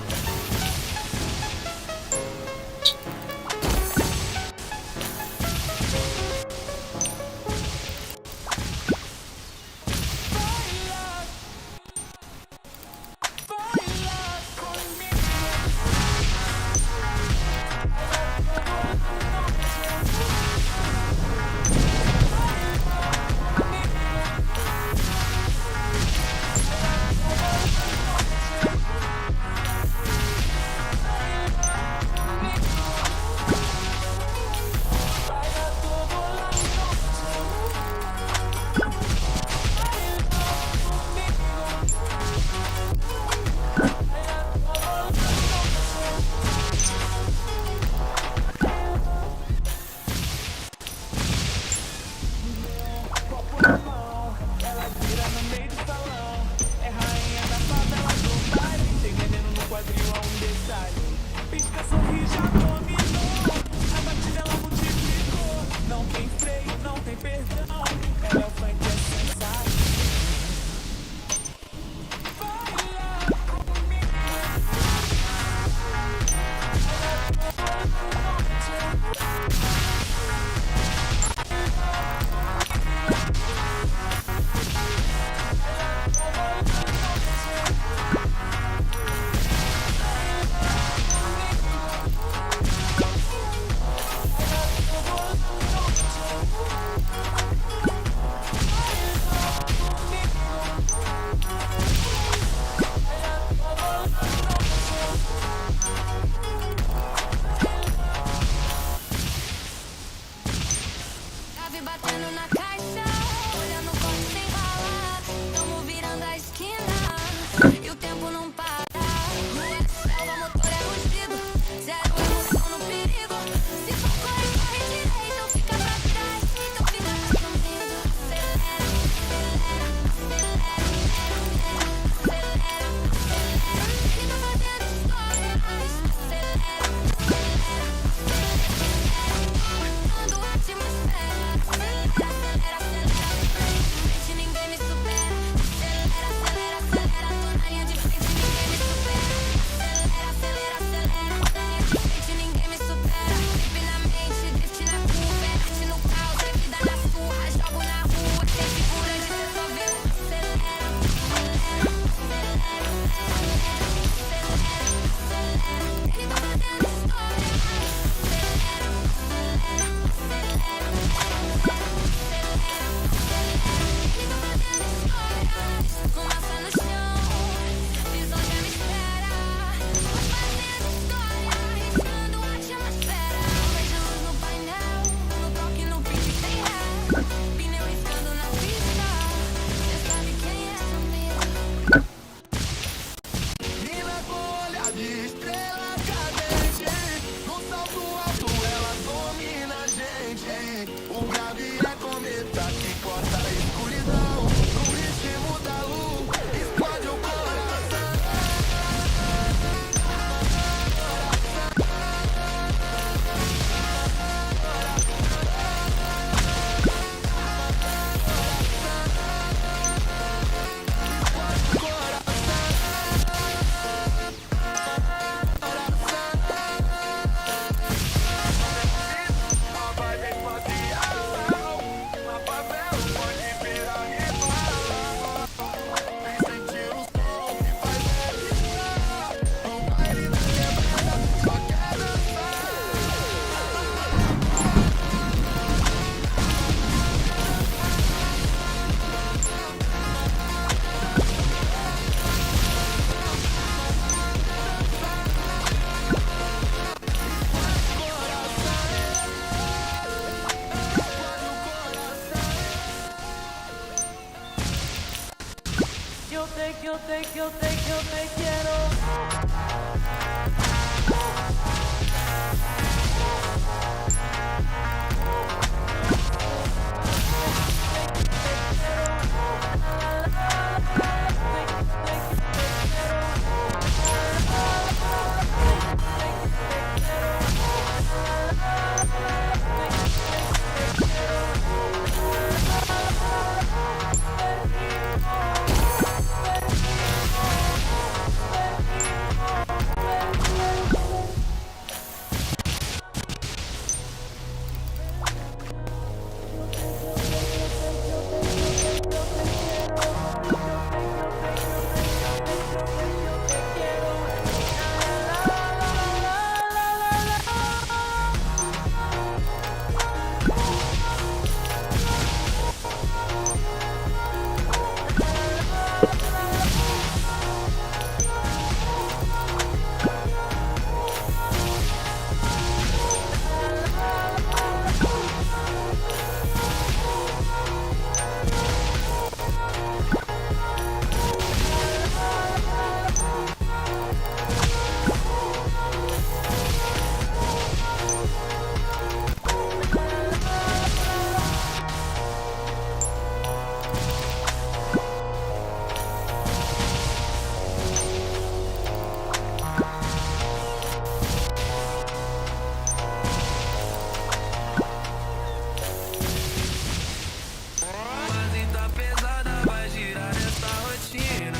Speaker 1: Tá pesada, vai girar essa rotina.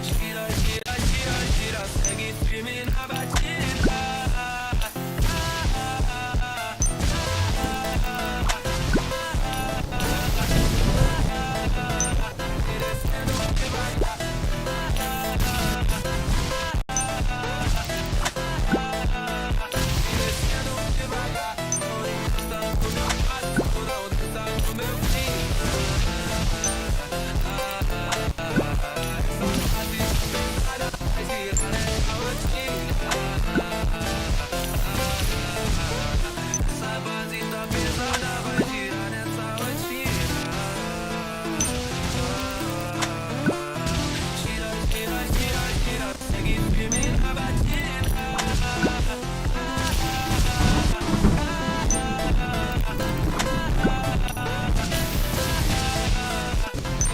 Speaker 1: Gira, gira, gira, gira, segue firme na batida. Descendo devagar. Descendo devagar. Essa base tá pesada, vai girar nessa rotina. Gira, gira, gira, gira, segue firme na batida.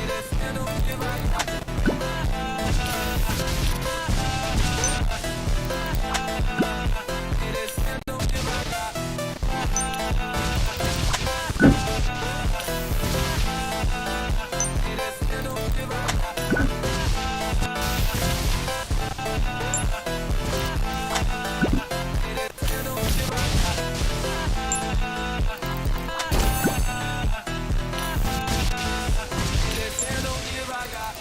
Speaker 1: Descendo devagar. Descendo devagar. Descendo devagar. Descendo devagar. Descendo devagar.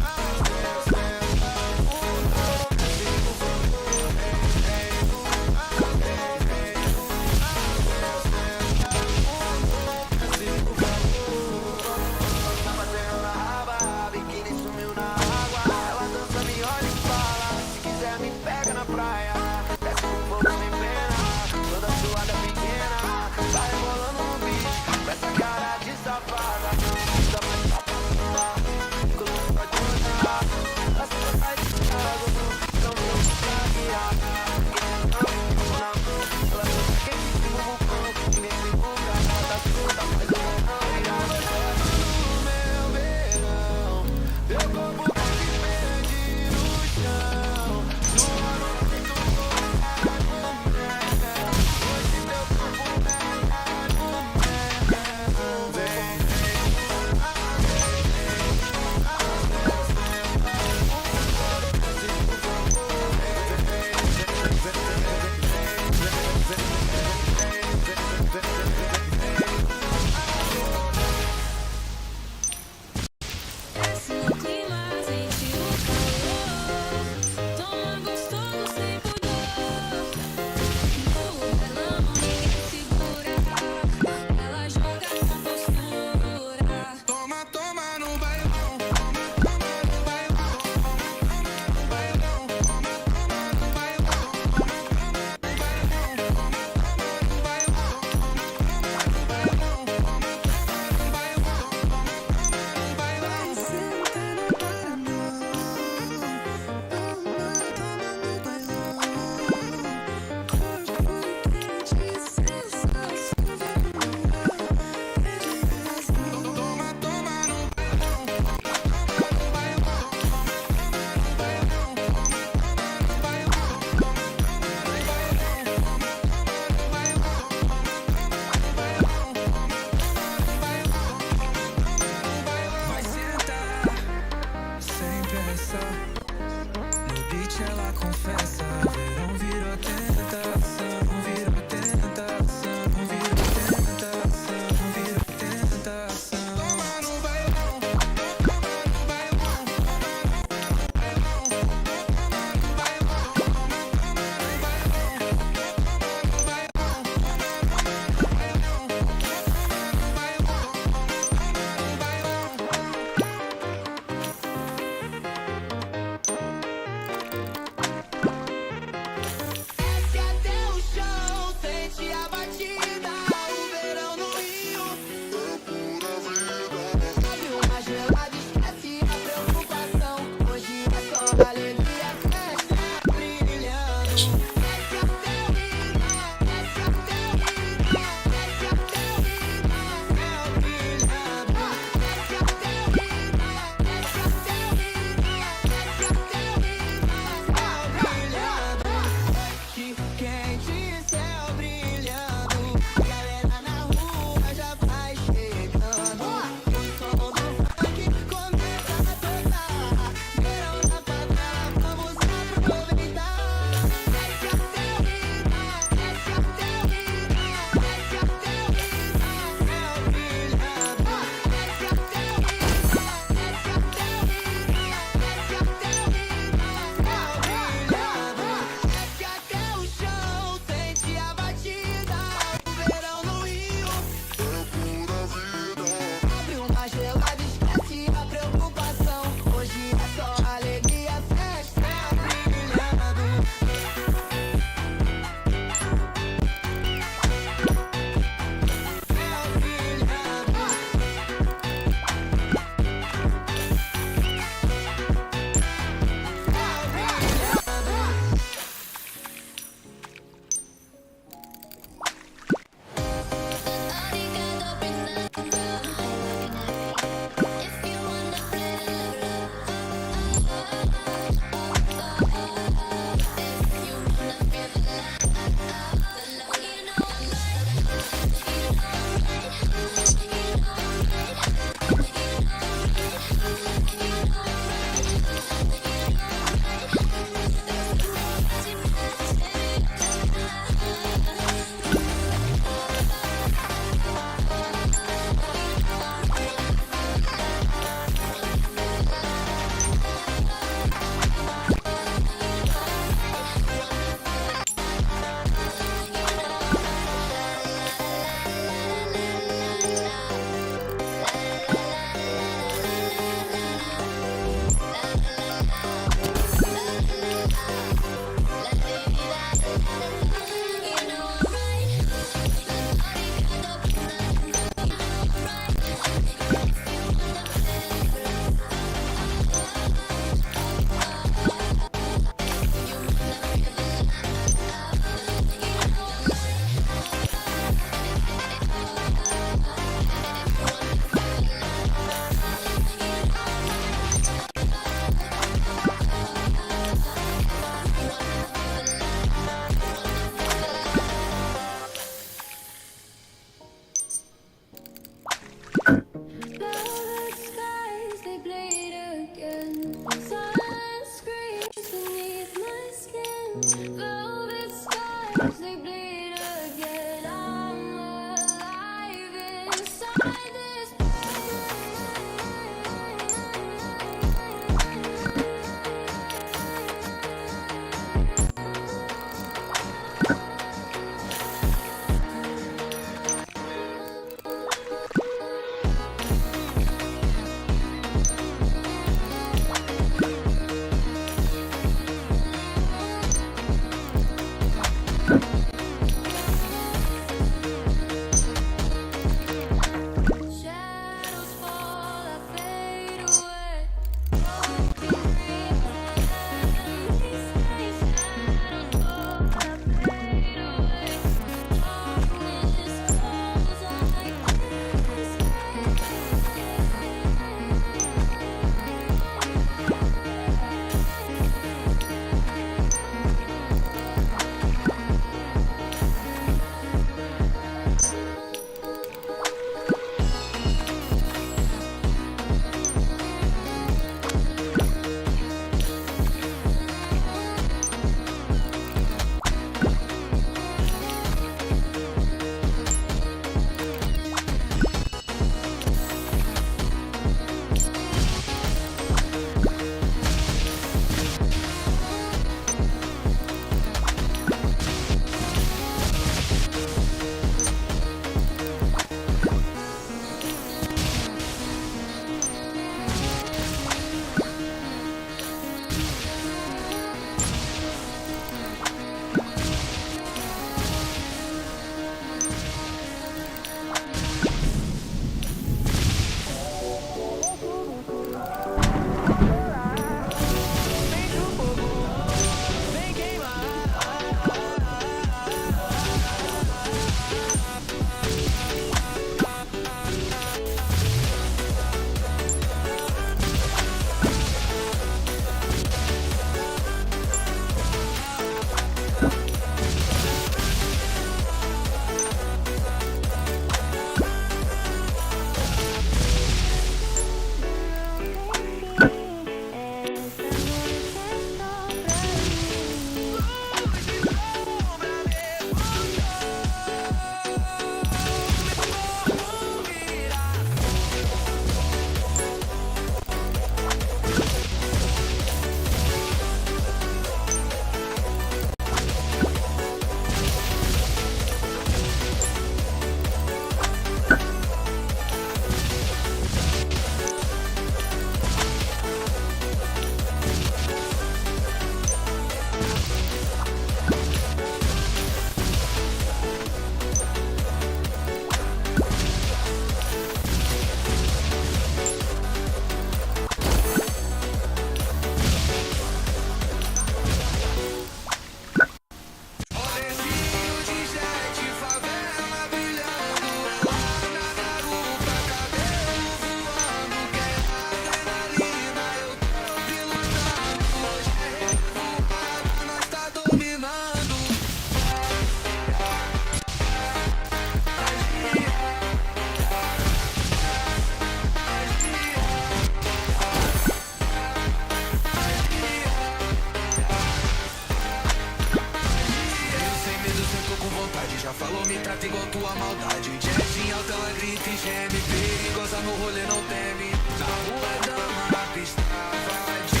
Speaker 1: geme, perigosa no rolê não teme. Na rua é dama, na pista vadia.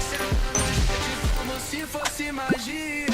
Speaker 1: Sentando no jet como se fosse magia.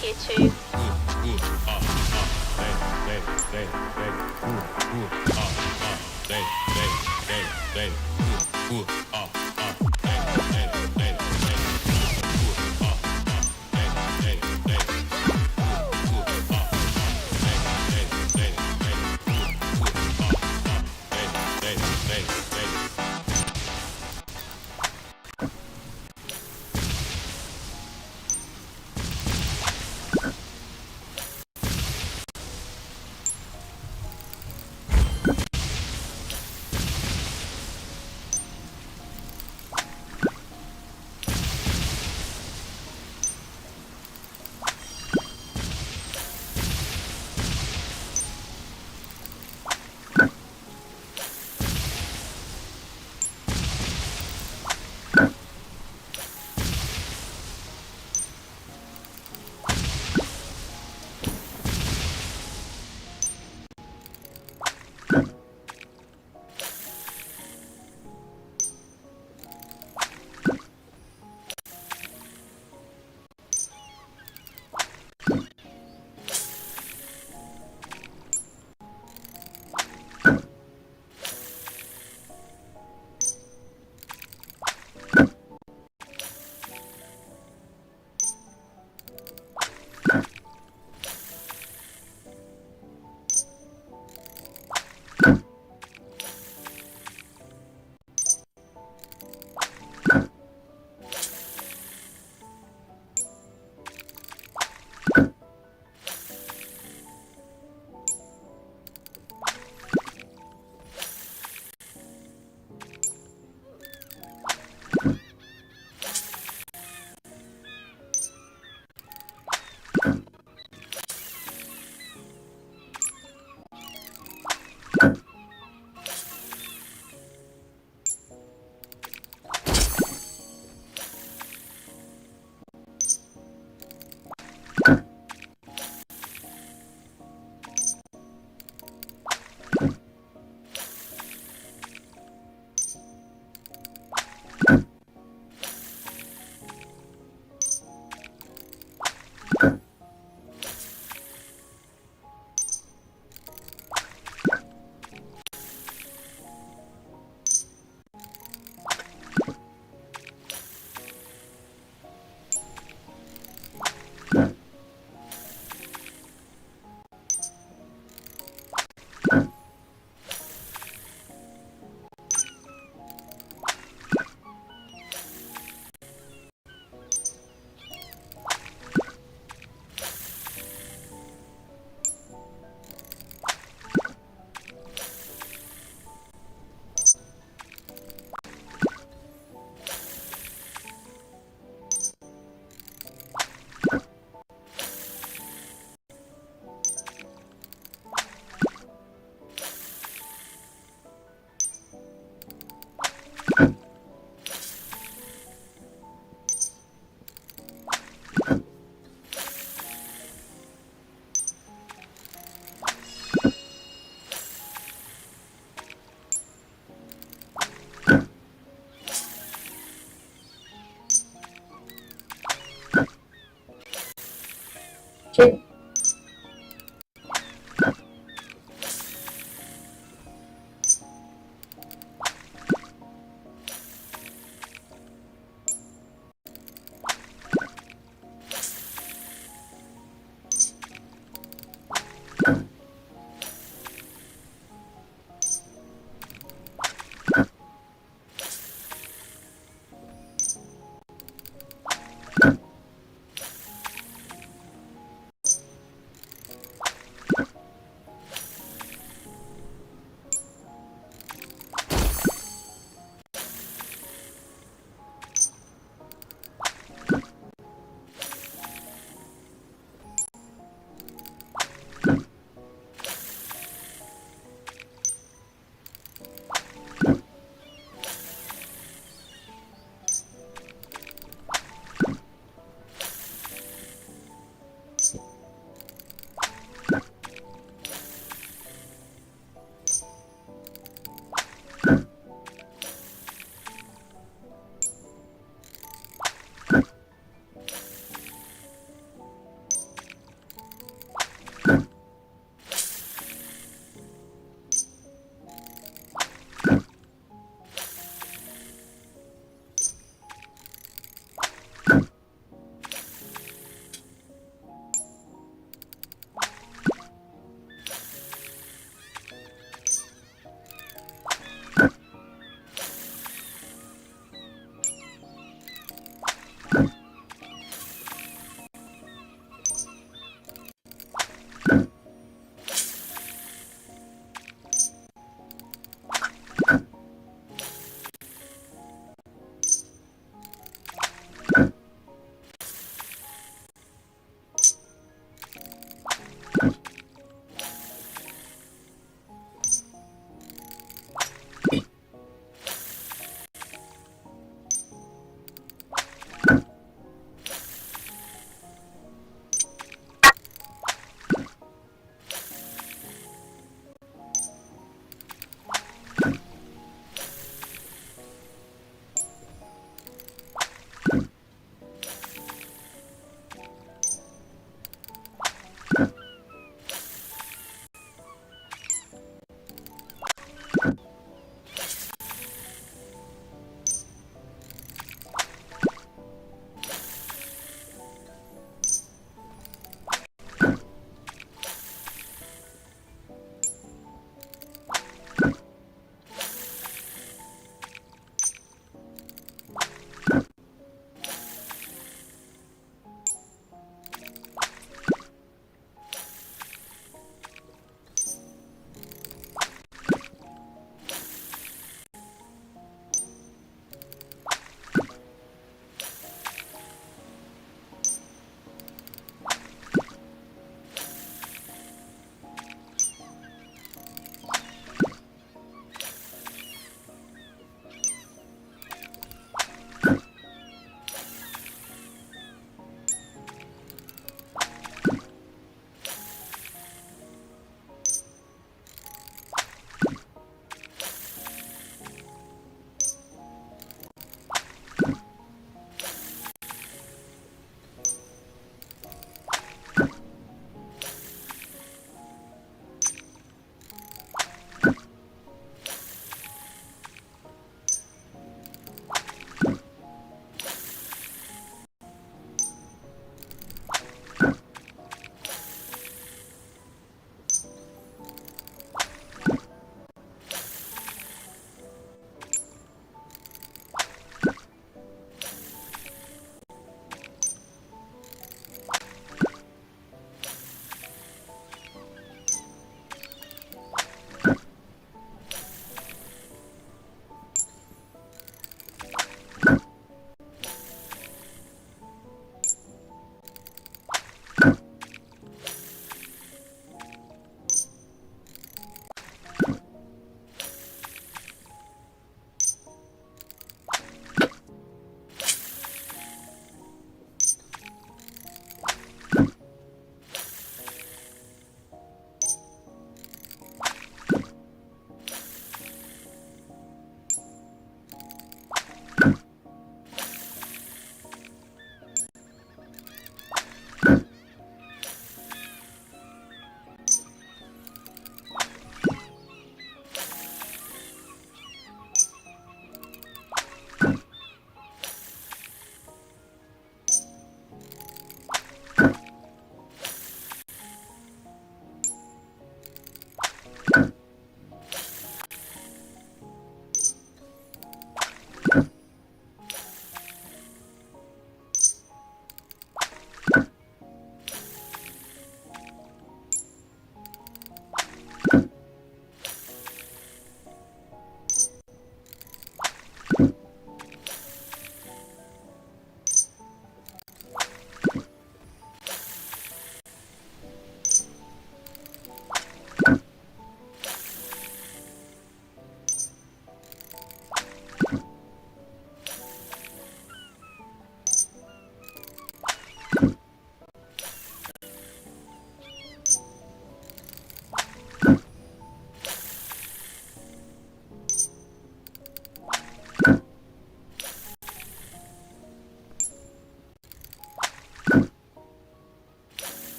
Speaker 10: here too.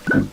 Speaker 7: you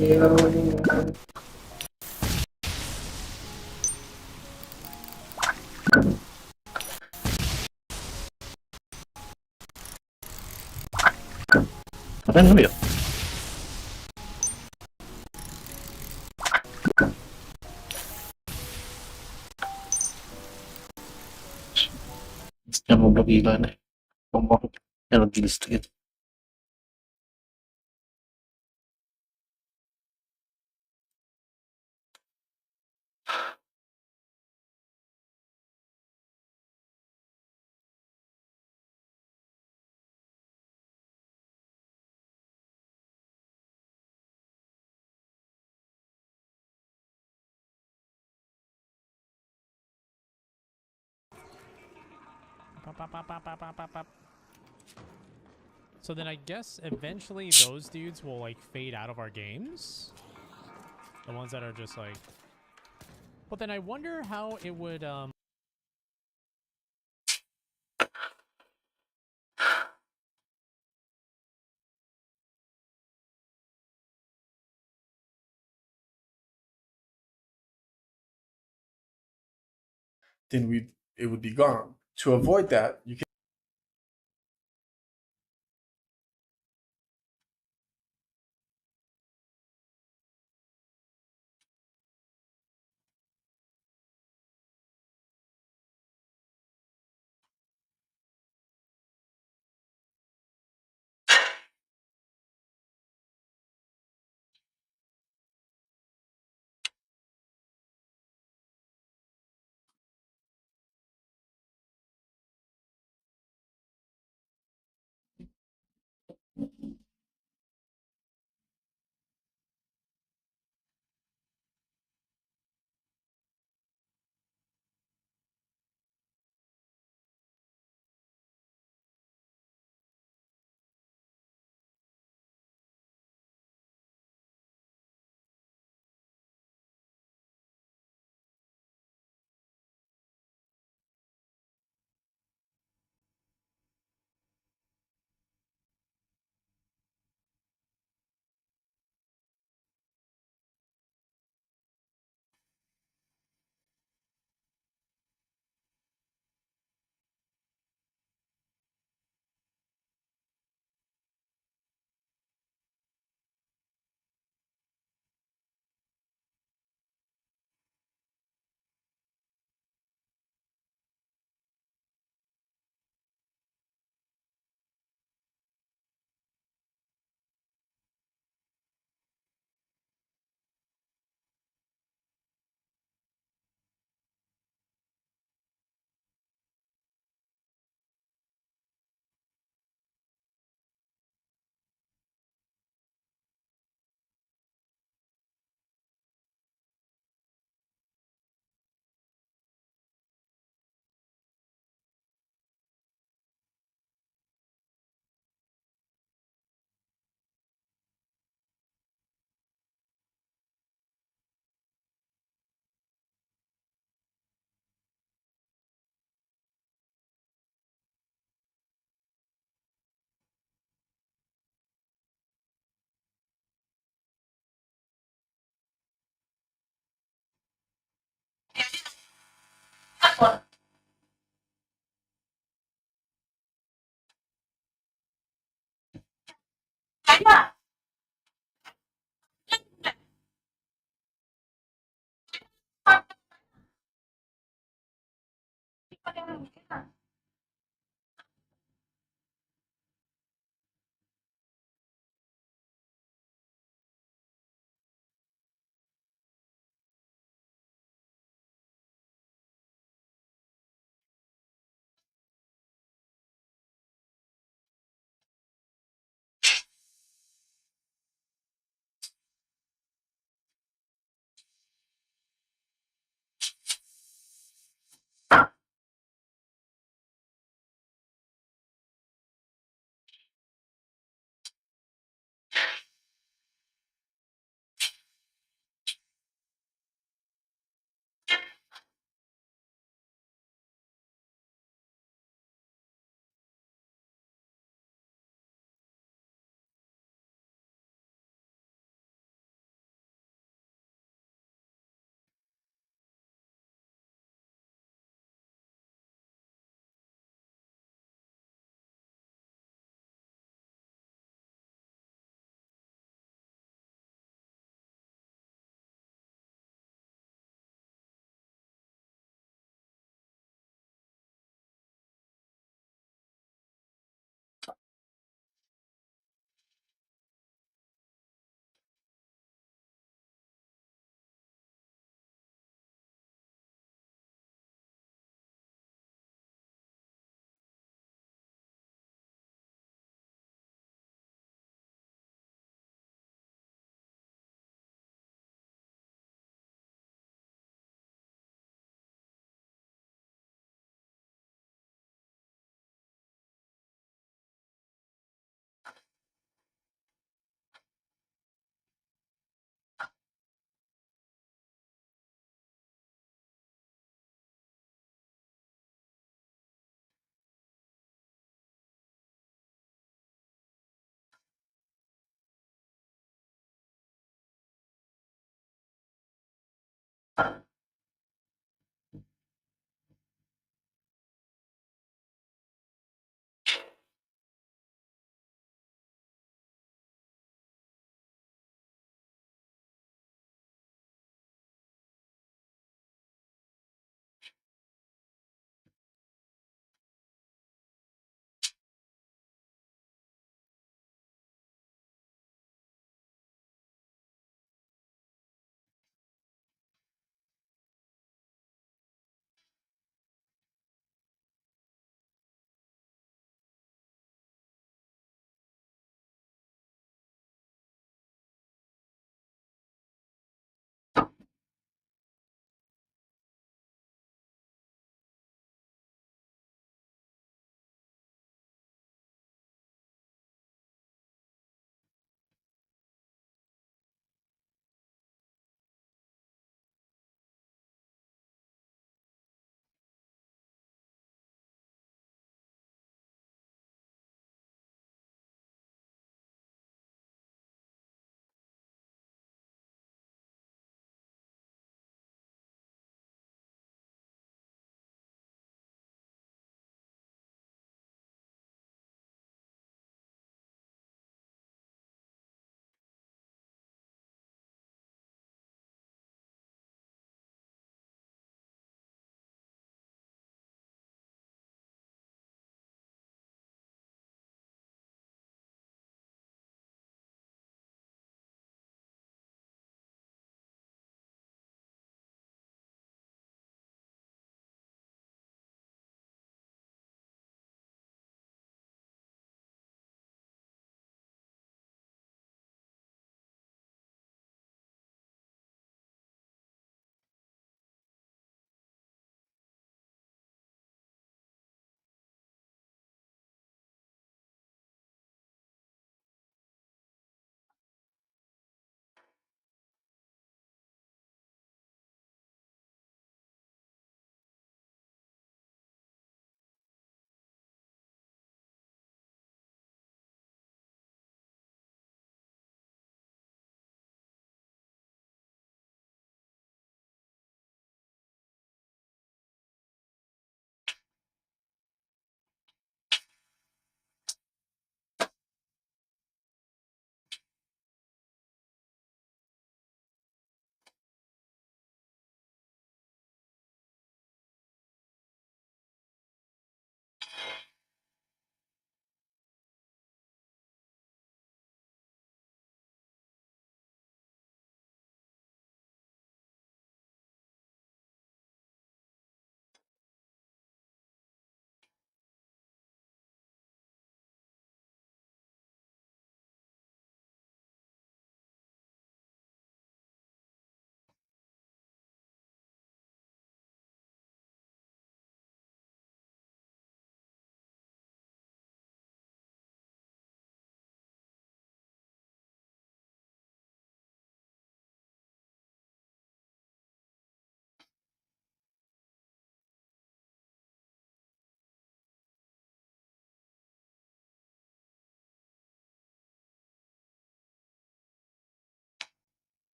Speaker 8: Ngapain kamu ya? Yang goblok gila nih. Ngomong energi listrik.
Speaker 11: So then I guess eventually those dudes will like fade out of our games. The ones that are just like... But then I wonder how it would
Speaker 5: then it would be gone. To avoid that, you can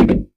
Speaker 7: Bye.